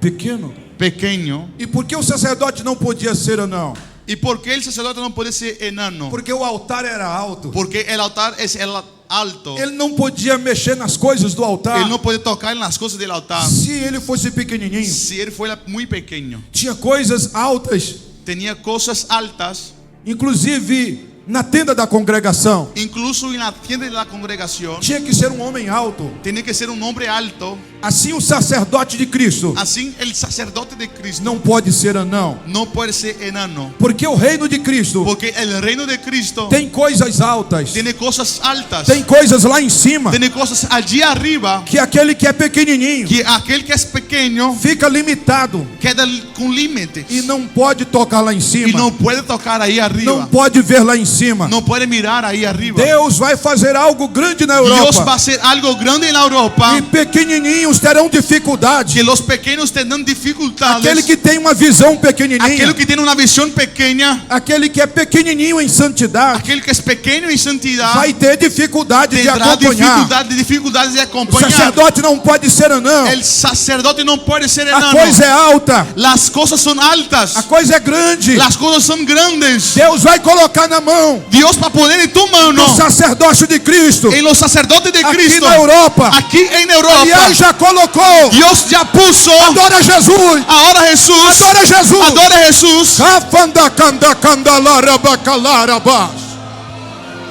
Speaker 2: Pequeno.
Speaker 1: pequeño.
Speaker 2: E por que o sacerdote não podia ser anão?
Speaker 1: ¿Y por qué el sacerdote no puede ser enano?
Speaker 2: Porque o altar era alto.
Speaker 1: Porque el altar es el alto.
Speaker 2: Ele não podia mexer nas coisas do altar.
Speaker 1: Él no puede tocar en las cosas del altar.
Speaker 2: Se ele fosse pequenininho,
Speaker 1: Si él fuera muy pequeño,
Speaker 2: tinha coisas altas,
Speaker 1: tenía cosas altas,
Speaker 2: inclusive na tenda da congregação.
Speaker 1: incluso en la tienda de la congregación.
Speaker 2: Tinha que ser um homem alto.
Speaker 1: Tenía que ser un hombre alto.
Speaker 2: Assim o sacerdote de Cristo
Speaker 1: Así el sacerdote de Cristo
Speaker 2: não pode ser anão.
Speaker 1: no puede ser enano.
Speaker 2: Porque o reino de Cristo
Speaker 1: Porque el reino de Cristo
Speaker 2: tem coisas altas.
Speaker 1: tiene cosas altas.
Speaker 2: Tem coisas lá em cima.
Speaker 1: Tiene cosas allí arriba.
Speaker 2: Que aquele que é pequenininho
Speaker 1: Que aquel que es pequeño
Speaker 2: fica limitado
Speaker 1: queda con límites.
Speaker 2: e não pode tocar lá em
Speaker 1: Y
Speaker 2: cima.
Speaker 1: no puede tocar ahí
Speaker 2: Não
Speaker 1: arriba.
Speaker 2: pode ver lá em cima.
Speaker 1: No puede mirar ahí arriba.
Speaker 2: Deus vai fazer algo grande na
Speaker 1: Dios va a
Speaker 2: Europa.
Speaker 1: hacer algo grande en la Europa.
Speaker 2: E pequenininhos terão dificuldade.
Speaker 1: Que los pequeños tendrán dificultades.
Speaker 2: Aquele que tem uma visão
Speaker 1: Aquel
Speaker 2: pequenininha.
Speaker 1: que tiene una visión pequeña.
Speaker 2: Aquele que é pequenininho em santidade.
Speaker 1: Aquel que es pequeño en santidad.
Speaker 2: Vai ter dificuldade de
Speaker 1: Tendrá
Speaker 2: acompanhar.
Speaker 1: dificuldades de
Speaker 2: O
Speaker 1: acompañar.
Speaker 2: sacerdote não pode ser anão.
Speaker 1: El sacerdote no puede ser
Speaker 2: A
Speaker 1: enano.
Speaker 2: coisa é alta.
Speaker 1: Las cosas son altas.
Speaker 2: A coisa é grande.
Speaker 1: Las cosas son grandes.
Speaker 2: Deus vai colocar na mão
Speaker 1: Dios va a poner en tu mano,
Speaker 2: do sacerdócio de Cristo.
Speaker 1: en los sacerdotes de
Speaker 2: Aqui
Speaker 1: Cristo,
Speaker 2: na Europa.
Speaker 1: aquí en Europa.
Speaker 2: Aliás, já colocou.
Speaker 1: Dios ya puso.
Speaker 2: Adora Jesus.
Speaker 1: Ahora Jesús.
Speaker 2: Adora Jesus.
Speaker 1: Adora Jesús.
Speaker 2: Cafanda canda candalara bacalara baix.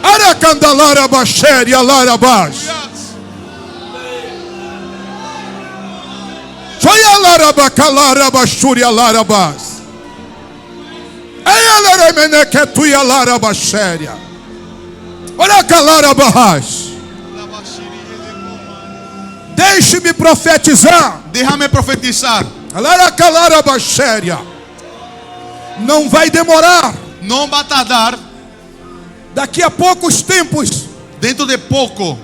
Speaker 2: Ara candalara baxéria lara baix. Joia lara bacalara baxúria lara baix. Ela remene que tu ia lara baxéria. Ora calara baix. Deixe-me profetizar.
Speaker 1: Déjame profetizar.
Speaker 2: Lara calara baxéria. Não vai demorar.
Speaker 1: No va a tardar.
Speaker 2: Daqui a poucos tempos
Speaker 1: Dentro de poco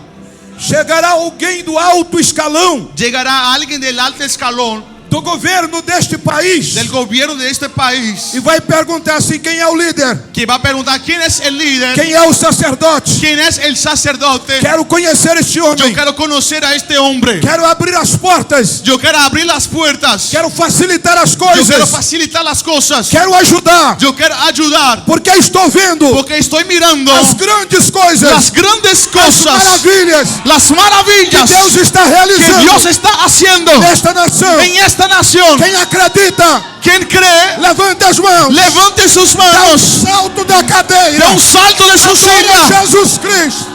Speaker 2: chegará alguém do alto escalão
Speaker 1: llegará alguien del alto escalón
Speaker 2: do governo deste país
Speaker 1: del gobierno de este país
Speaker 2: e vai perguntar assim: quem é o líder?
Speaker 1: que va a preguntar quién es el líder,
Speaker 2: Quem é o sacerdote?
Speaker 1: quién es el sacerdote.
Speaker 2: Quero conhecer este
Speaker 1: Yo
Speaker 2: homem.
Speaker 1: quiero conocer a este hombre.
Speaker 2: Quero abrir as portas.
Speaker 1: Yo quiero abrir las puertas.
Speaker 2: Quero facilitar as
Speaker 1: Yo quiero
Speaker 2: coisas.
Speaker 1: facilitar las cosas.
Speaker 2: Quero ajudar.
Speaker 1: Yo quiero ayudar.
Speaker 2: Porque estou vendo
Speaker 1: Porque estoy mirando
Speaker 2: as grandes coisas,
Speaker 1: las grandes
Speaker 2: as
Speaker 1: cosas,
Speaker 2: maravilhas
Speaker 1: las
Speaker 2: que
Speaker 1: maravillas
Speaker 2: Deus está
Speaker 1: que
Speaker 2: realizando
Speaker 1: Dios está haciendo
Speaker 2: nesta nação.
Speaker 1: en esta nación.
Speaker 2: Quem acredita,
Speaker 1: Quien cree,
Speaker 2: levante as mãos.
Speaker 1: levante sus manos,
Speaker 2: Salto da cadeira.
Speaker 1: da un salto de su
Speaker 2: Adora
Speaker 1: silla.
Speaker 2: Jesus Cristo.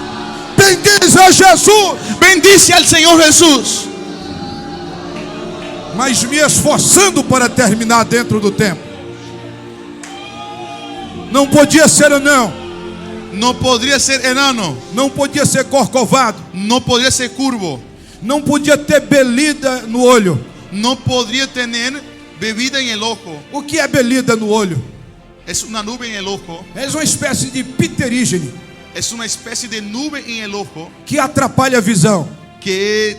Speaker 2: Bendiz a Jesus.
Speaker 1: Bendice al Señor Jesús.
Speaker 2: Mas me esforçando para terminar dentro do tempo. Não podia ser anão.
Speaker 1: No podría ser enano,
Speaker 2: Não podia ser corcovado.
Speaker 1: no podría ser curvo,
Speaker 2: Não podia ter belida no olho.
Speaker 1: no podría tener bebida en el ojo.
Speaker 2: O que é belida no olho?
Speaker 1: Es una nube en el ojo,
Speaker 2: É uma espécie de pterígene
Speaker 1: es una especie de nube en el ojo
Speaker 2: que atrapalha a visão.
Speaker 1: que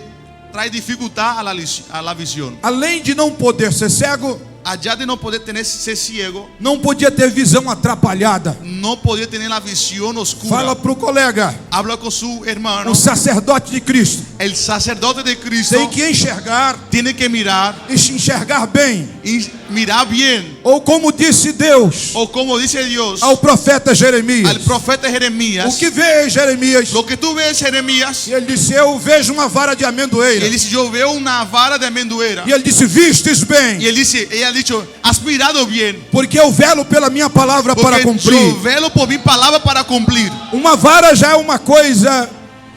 Speaker 1: trae dificultad a la visión.
Speaker 2: Além de não poder ser cego,
Speaker 1: Allá de no poder ser ciego,
Speaker 2: não podia ter visão atrapalhada.
Speaker 1: no podía tener la visión oscura.
Speaker 2: Fala pro colega,
Speaker 1: Habla con su hermano.
Speaker 2: o sacerdote de Cristo
Speaker 1: El sacerdote de Cristo
Speaker 2: tem que enxergar
Speaker 1: tiene que mirar
Speaker 2: e se enxergar bem.
Speaker 1: y mirar bien.
Speaker 2: Ou como disse Deus
Speaker 1: O como dice Dios
Speaker 2: ao profeta Jeremias.
Speaker 1: al profeta
Speaker 2: O
Speaker 1: Jeremías.
Speaker 2: que vê Jeremias?
Speaker 1: Lo que tú ves, Jeremías,
Speaker 2: E ele disse: eu vejo uma vara de amendoeira.
Speaker 1: él dice, yo veo una vara de amenduera.
Speaker 2: E ele disse: vistes bem,
Speaker 1: Y él dice, ella ha dicho, has mirado bien.
Speaker 2: porque eu velo pela minha palavra para
Speaker 1: Porque
Speaker 2: cumprir.
Speaker 1: yo velo por mi palabra para cumplir.
Speaker 2: Uma vara já é uma coisa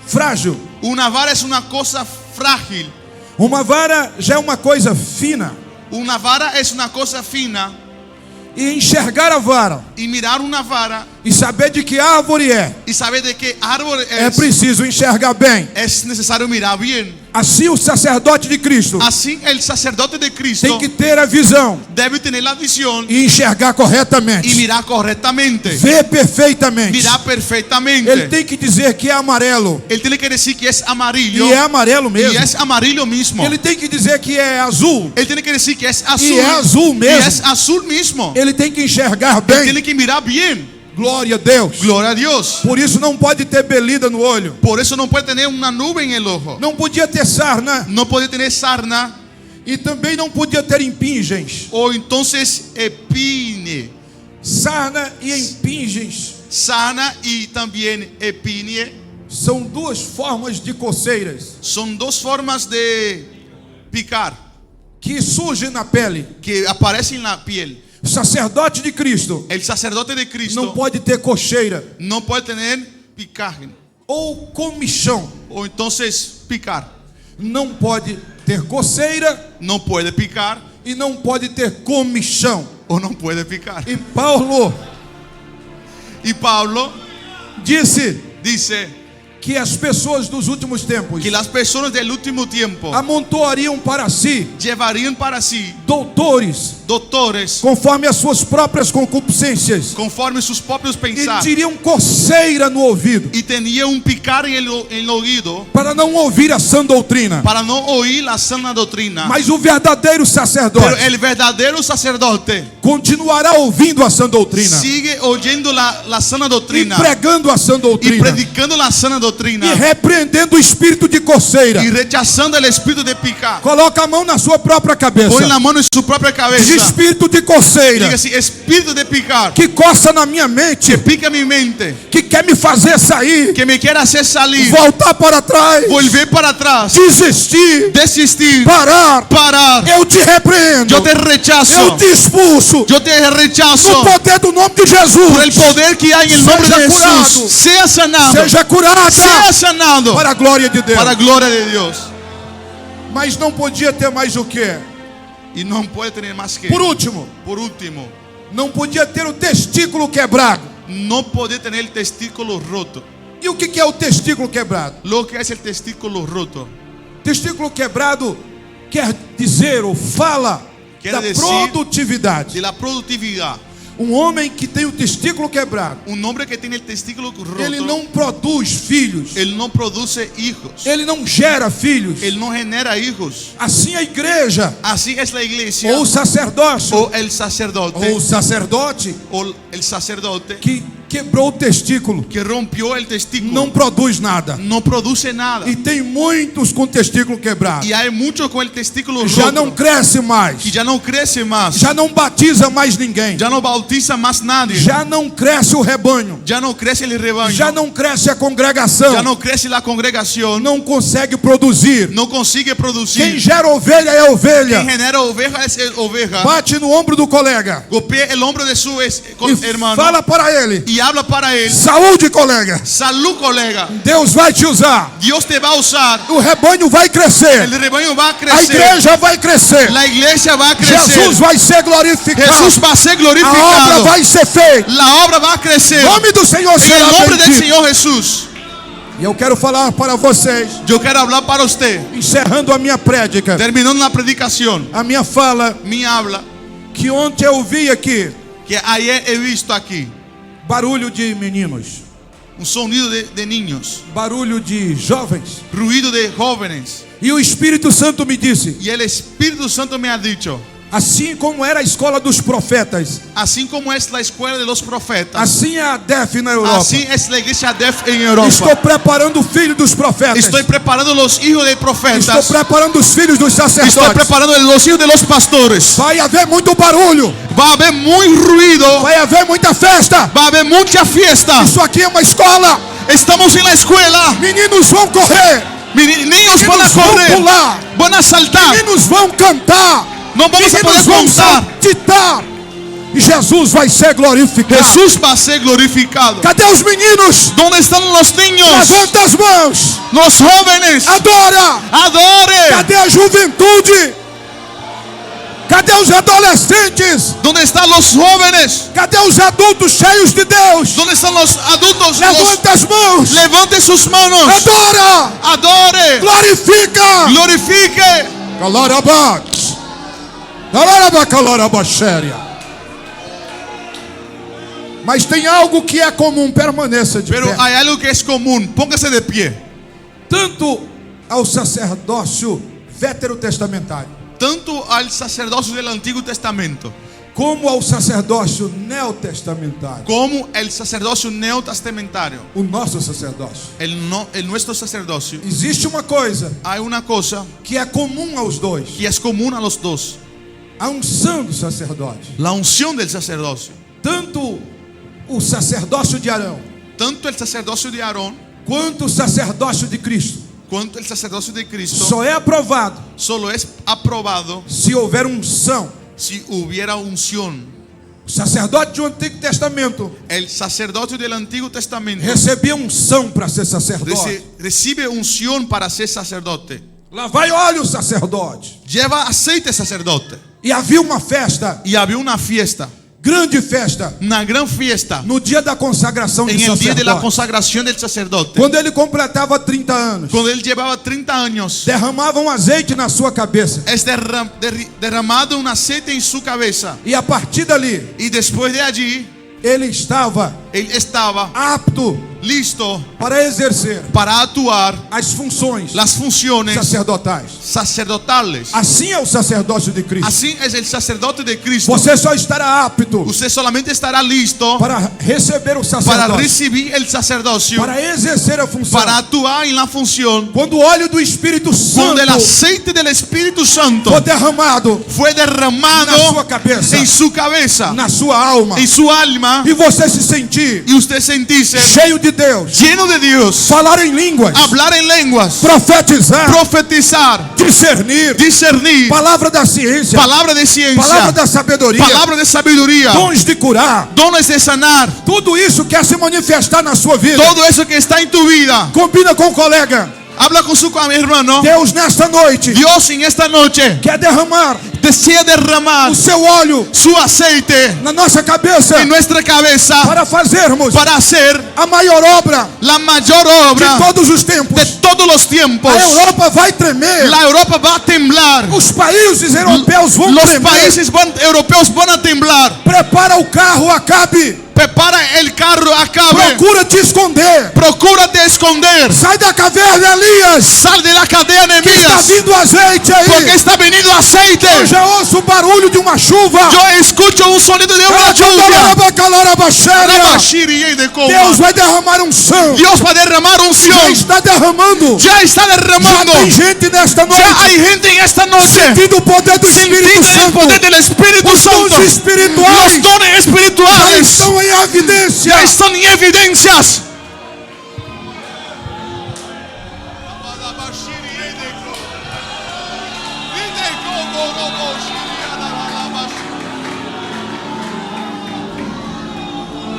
Speaker 2: frágil.
Speaker 1: Una vara es una cosa frágil.
Speaker 2: Uma vara já é uma coisa fina.
Speaker 1: Una vara es una cosa fina.
Speaker 2: E enxergar a vara
Speaker 1: Y mirar una vara
Speaker 2: e saber de que árvore é,
Speaker 1: y saber de qué árbol
Speaker 2: é preciso enxergar bem.
Speaker 1: es necesario mirar bien.
Speaker 2: Assim o sacerdote de Cristo
Speaker 1: Así el sacerdote de Cristo
Speaker 2: tem que ter a visão
Speaker 1: debe tener la visión
Speaker 2: e enxergar corretamente,
Speaker 1: y mirar correctamente.
Speaker 2: ver perfeitamente.
Speaker 1: Mirar perfectamente.
Speaker 2: Ele tem que dizer que é amarelo,
Speaker 1: Él tiene que decir que es amarillo.
Speaker 2: e é amarelo
Speaker 1: Y
Speaker 2: mesmo.
Speaker 1: es amarillo mismo.
Speaker 2: Ele tem que dizer que é azul,
Speaker 1: Él tiene que decir que es azul.
Speaker 2: e é azul
Speaker 1: Y
Speaker 2: mesmo.
Speaker 1: es azul mismo.
Speaker 2: Ele tem que enxergar
Speaker 1: Él
Speaker 2: bem.
Speaker 1: tiene que mirar bien.
Speaker 2: Glória a Deus.
Speaker 1: Gloria a Dios.
Speaker 2: Por isso não pode ter belida no olho.
Speaker 1: Por eso no puede tener una nube en el ojo.
Speaker 2: Não podia ter sarna
Speaker 1: No puede tener sarna.
Speaker 2: e também não podia ter impingens.
Speaker 1: O entonces epine.
Speaker 2: Sarna e impingens
Speaker 1: Sana y también epine.
Speaker 2: são duas formas de coceiras
Speaker 1: Son dos formas de picar
Speaker 2: que surgem na pele.
Speaker 1: que aparecen en la piel.
Speaker 2: O sacerdote de Cristo
Speaker 1: El sacerdote de Cristo
Speaker 2: não pode ter cocheira
Speaker 1: no puede tener picaje.
Speaker 2: ou comichão.
Speaker 1: O entonces picar.
Speaker 2: Não pode ter coceira
Speaker 1: No puede picar
Speaker 2: e não pode ter comichão.
Speaker 1: o no puede picar.
Speaker 2: E Paulo
Speaker 1: Y Pablo
Speaker 2: disse
Speaker 1: dice
Speaker 2: que as pessoas dos últimos tempos
Speaker 1: que las personas del último tiempo
Speaker 2: amontoariam para si
Speaker 1: llevarían para sí
Speaker 2: doutores
Speaker 1: doctores
Speaker 2: conforme as suas próprias concupiscências
Speaker 1: conforme sus propios
Speaker 2: e
Speaker 1: pensares
Speaker 2: teriam coceira no ouvido
Speaker 1: y tenía un picar en el oído
Speaker 2: para não ouvir a sã doutrina.
Speaker 1: para no oír la sana doctrina.
Speaker 2: Mas o verdadeiro
Speaker 1: Pero
Speaker 2: sacerdote
Speaker 1: el verdadero sacerdote
Speaker 2: continuará ouvindo a sã doutrina
Speaker 1: sigue oyendo la sana
Speaker 2: e
Speaker 1: doctrina
Speaker 2: pregando a sã
Speaker 1: y
Speaker 2: doutrina
Speaker 1: predicando la sana doctrina
Speaker 2: e repreendendo o espírito de coceira.
Speaker 1: y rechazando el espíritu de picar.
Speaker 2: Coloca a mão na sua própria cabeça.
Speaker 1: Pon la mano en su propia
Speaker 2: De
Speaker 1: cabeza.
Speaker 2: espírito de coceira
Speaker 1: Diga así, espíritu de picar
Speaker 2: que coça na minha mente,
Speaker 1: que pica mi mente,
Speaker 2: que quer me fazer sair,
Speaker 1: que me quiere hacer salir,
Speaker 2: voltar para trás,
Speaker 1: volver para atrás,
Speaker 2: desistir,
Speaker 1: desistir,
Speaker 2: parar.
Speaker 1: parar.
Speaker 2: Eu te repreendo,
Speaker 1: Yo te rechazo,
Speaker 2: eu te expulso
Speaker 1: yo te rechazo
Speaker 2: no poder do nome de
Speaker 1: por el
Speaker 2: Jesus.
Speaker 1: poder que hay en el nombre
Speaker 2: Seja
Speaker 1: de
Speaker 2: curado.
Speaker 1: Jesús. Sea sanado,
Speaker 2: Seja curada
Speaker 1: sea sanado
Speaker 2: para a glória de Deus.
Speaker 1: para la gloria de Dios.
Speaker 2: Mas não podia ter mais o que?
Speaker 1: Y no puede tener más que,
Speaker 2: Por último,
Speaker 1: por último,
Speaker 2: não podia ter o testículo quebrado.
Speaker 1: no puede tener el testículo roto.
Speaker 2: E o que é o testículo quebrado?
Speaker 1: Lo que es el testículo roto
Speaker 2: Testículo quebrado quer dizer ou fala
Speaker 1: Quer
Speaker 2: da
Speaker 1: dizer
Speaker 2: produtividade.
Speaker 1: de la productividad.
Speaker 2: Um homem que tem o testículo quebrado,
Speaker 1: Un hombre que tiene el testículo roto,
Speaker 2: ele não produz filhos,
Speaker 1: él no produce hijos,
Speaker 2: ele não gera filhos.
Speaker 1: él no genera hijos.
Speaker 2: Assim a igreja,
Speaker 1: Así es la iglesia
Speaker 2: ou o sacerdócio,
Speaker 1: o el sacerdote
Speaker 2: ou o sacerdote
Speaker 1: o el sacerdote
Speaker 2: que quebrou o testículo,
Speaker 1: que rompió el testículo
Speaker 2: não produz nada.
Speaker 1: no produce nada.
Speaker 2: E tem muitos com testículo quebrado.
Speaker 1: Y hay muchos con el testículo
Speaker 2: Já
Speaker 1: roto
Speaker 2: não cresce mais,
Speaker 1: que ya no crece más,
Speaker 2: já não batiza mais ninguém,
Speaker 1: ya no bautiza más nadie,
Speaker 2: já não cresce o rebanho,
Speaker 1: ya no crece el rebaño,
Speaker 2: já não cresce a congregação,
Speaker 1: ya no crece la congregación,
Speaker 2: não consegue produzir.
Speaker 1: no consigue
Speaker 2: Quem
Speaker 1: producir.
Speaker 2: gera ovelha é ovelha.
Speaker 1: Quien genera oveja es oveja.
Speaker 2: Bate no ombro do colega
Speaker 1: Golpea el hombro de su
Speaker 2: e
Speaker 1: hermano
Speaker 2: fala para ele:
Speaker 1: y habla para él.
Speaker 2: saúde, colega.
Speaker 1: Salud, colega.
Speaker 2: Deus vai te usar.
Speaker 1: Dios te va a usar.
Speaker 2: O rebanho vai crescer.
Speaker 1: El rebaño va a
Speaker 2: A
Speaker 1: crecer.
Speaker 2: igreja vai crescer.
Speaker 1: La iglesia va a crecer.
Speaker 2: Jesus vai ser glorificado.
Speaker 1: Jesús va a ser
Speaker 2: A obra
Speaker 1: glorificado.
Speaker 2: vai ser feita.
Speaker 1: La obra va a crecer.
Speaker 2: O nome do Senhor
Speaker 1: En
Speaker 2: será
Speaker 1: el nombre del
Speaker 2: bendito.
Speaker 1: Señor Jesús.
Speaker 2: E eu quero falar para vocês,
Speaker 1: Yo quiero hablar para usted.
Speaker 2: encerrando a minha prédica,
Speaker 1: Terminando la predicación,
Speaker 2: a minha fala,
Speaker 1: mi habla,
Speaker 2: que ontem eu vi aqui
Speaker 1: que ayer he visto aquí
Speaker 2: barulho de meninos,
Speaker 1: un sonido de niños,
Speaker 2: barulho de jovens.
Speaker 1: ruido de jóvenes.
Speaker 2: E o Espírito Santo me disse:
Speaker 1: Y el Espíritu Santo me ha dicho,
Speaker 2: assim como era a escola dos profetas,
Speaker 1: así como es la escuela de los profetas,
Speaker 2: assim é a DEF na Europa.
Speaker 1: así es la iglesia DEF en Europa.
Speaker 2: Estou preparando o filho dos profetas.
Speaker 1: Estoy preparando los hijos de
Speaker 2: Estou
Speaker 1: profetas.
Speaker 2: preparando os filhos dos
Speaker 1: Estoy
Speaker 2: sacerdotes.
Speaker 1: preparando los hijos de los pastores.
Speaker 2: Vai haver muito barulho.
Speaker 1: Va a haber muy ruido.
Speaker 2: Vai haver muita festa.
Speaker 1: Va a haber mucha fiesta.
Speaker 2: Isso aqui é uma escola.
Speaker 1: Estamos en la escuela.
Speaker 2: Meninos vão correr.
Speaker 1: Niños van a
Speaker 2: Meninos vão
Speaker 1: correr.
Speaker 2: pular.
Speaker 1: Van a saltar.
Speaker 2: Meninos vão cantar.
Speaker 1: No vamos a poder
Speaker 2: Meninos vão
Speaker 1: contar.
Speaker 2: saltitar.
Speaker 3: E Jesus vai ser glorificado.
Speaker 1: Jesús va a ser glorificado.
Speaker 3: Cadê os meninos?
Speaker 1: ¿Dónde están los niños?
Speaker 3: Levanta as mãos.
Speaker 1: Los jóvenes.
Speaker 3: Adora.
Speaker 1: Adore.
Speaker 3: Cadê a juventude? Cadê os adolescentes?
Speaker 1: ¿Dónde están los jóvenes?
Speaker 3: Cadê os adultos cheios de Deus?
Speaker 1: ¿Dónde están los adultos?
Speaker 3: Levanta as mãos.
Speaker 1: Levante sus manos.
Speaker 3: Adora.
Speaker 1: Adore.
Speaker 3: Glorifica.
Speaker 1: Glorifique.
Speaker 3: Calarabax. Calarabaxéria. Mas tem algo que é comum, permaneça de
Speaker 1: Pero
Speaker 3: pé.
Speaker 1: hay algo que es común. Póngase de pie.
Speaker 3: Tanto ao sacerdócio veterotestamentário,
Speaker 1: Tanto al sacerdocio del Antiguo Testamento
Speaker 3: como ao sacerdócio neotestamentário,
Speaker 1: como el sacerdocio neotestamentario,
Speaker 3: o nosso sacerdócio.
Speaker 1: el nuestro sacerdocio,
Speaker 3: Existe uma coisa
Speaker 1: hay una cosa
Speaker 3: que é comum aos dois:
Speaker 1: que es común a los dos:
Speaker 3: a unção do sacerdote.
Speaker 1: la unción del sacerdocio.
Speaker 3: Tanto o sacerdócio de Arão,
Speaker 1: Tanto el sacerdocio de Aarón
Speaker 3: quanto o sacerdócio de Cristo,
Speaker 1: cuanto el sacerdocio de Cristo
Speaker 3: só é aprovado
Speaker 1: solo es aprobado
Speaker 3: se houver unção.
Speaker 1: si hubiera unción.
Speaker 3: O sacerdote do Antigo Testamento
Speaker 1: El sacerdote del Antiguo Testamento
Speaker 3: recebia unção para ser sacerdote.
Speaker 1: recibe unción para ser sacerdote.
Speaker 3: Lá vai óleo o sacerdote.
Speaker 1: Lleva aceite sacerdote.
Speaker 3: E havia uma festa,
Speaker 1: Y había una fiesta,
Speaker 3: grande festa,
Speaker 1: una gran fiesta,
Speaker 3: no dia da consagração
Speaker 1: en
Speaker 3: do
Speaker 1: el día de la
Speaker 3: sacerdote.
Speaker 1: consagración del sacerdote.
Speaker 3: Quando ele completava 30 anos,
Speaker 1: Cuando él llevaba 30 años,
Speaker 3: derramavam azeite na sua cabeça.
Speaker 1: es derramado un aceite en su cabeza.
Speaker 3: E a partir dali,
Speaker 1: Y después de allí,
Speaker 3: ele estava
Speaker 1: él estaba
Speaker 3: apto
Speaker 1: listo
Speaker 3: para exercer
Speaker 1: para actuar
Speaker 3: as funções
Speaker 1: las funciones
Speaker 3: sacerdotais.
Speaker 1: sacerdotales.
Speaker 3: Assim é o sacerdócio de Cristo.
Speaker 1: Así es el sacerdote de Cristo.
Speaker 3: Você só estará apto
Speaker 1: Usted solamente estará listo
Speaker 3: para receber o
Speaker 1: para
Speaker 3: sacerdócio,
Speaker 1: recibir el sacerdocio,
Speaker 3: para exercer a função,
Speaker 1: para actuar en la función,
Speaker 3: quando o óleo do Espírito
Speaker 1: cuando el
Speaker 3: Santo
Speaker 1: aceite del Espíritu Santo
Speaker 3: for derramado
Speaker 1: fue derramado
Speaker 3: na sua cabeça,
Speaker 1: en su cabeza,
Speaker 3: na sua alma,
Speaker 1: en su alma,
Speaker 3: e você se sentir
Speaker 1: y usted sentirse
Speaker 3: cheio de Deus,
Speaker 1: lleno de Dios,
Speaker 3: falar em línguas,
Speaker 1: hablar en lenguas,
Speaker 3: profetizar,
Speaker 1: profetizar,
Speaker 3: discernir,
Speaker 1: discernir,
Speaker 3: palavra da ciência,
Speaker 1: palabra de ciencia,
Speaker 3: palavra da sabedoria,
Speaker 1: palabra de sabiduría,
Speaker 3: dons de curar,
Speaker 1: dones de sanar,
Speaker 3: tudo isso quer se manifestar na sua vida.
Speaker 1: todo eso que está en tu vida.
Speaker 3: Combina com o colega.
Speaker 1: Habla con su hermano.
Speaker 3: Deus nesta noite
Speaker 1: Dios en esta noche
Speaker 3: quer derramar
Speaker 1: desea derramar
Speaker 3: o seu óleo
Speaker 1: su aceite
Speaker 3: na nossa cabeça
Speaker 1: en nuestra cabeza
Speaker 3: para fazermos
Speaker 1: para hacer
Speaker 3: a maior obra
Speaker 1: la mayor
Speaker 3: de
Speaker 1: obra
Speaker 3: todos os tempos.
Speaker 1: de todos los tiempos.
Speaker 3: A Europa vai tremer.
Speaker 1: La Europa va a temblar.
Speaker 3: Os países europeus vão
Speaker 1: Los
Speaker 3: tremer.
Speaker 1: países europeos van a temblar.
Speaker 3: Prepara o carro, Acabe.
Speaker 1: Prepara el carro, acabe.
Speaker 3: Procura te esconder.
Speaker 1: Procura te esconder.
Speaker 3: Sai da caverna, Elias.
Speaker 1: Sal de la cadena,
Speaker 3: Que está
Speaker 1: Nehemías.
Speaker 3: vindo azeite
Speaker 1: Porque
Speaker 3: aí.
Speaker 1: está venido aceite.
Speaker 3: Eu já ouço o barulho de uma chuva.
Speaker 1: Yo escucho un sonido de una lluvia.
Speaker 3: Deus vai derramar unção.
Speaker 1: Dios va a derramar
Speaker 3: Já
Speaker 1: unción.
Speaker 3: está derramando.
Speaker 1: Ya está
Speaker 3: Já
Speaker 1: derramando.
Speaker 3: tem gente nesta
Speaker 1: Ya
Speaker 3: noite
Speaker 1: hay gente en esta noche
Speaker 3: sentindo o poder do Espírito
Speaker 1: sintiendo el
Speaker 3: Santo.
Speaker 1: poder del Espíritu
Speaker 3: Os dons
Speaker 1: Santo.
Speaker 3: espirituais
Speaker 1: Los dones
Speaker 3: já
Speaker 1: espirituales
Speaker 3: estão em evidência.
Speaker 1: ya están en evidencias.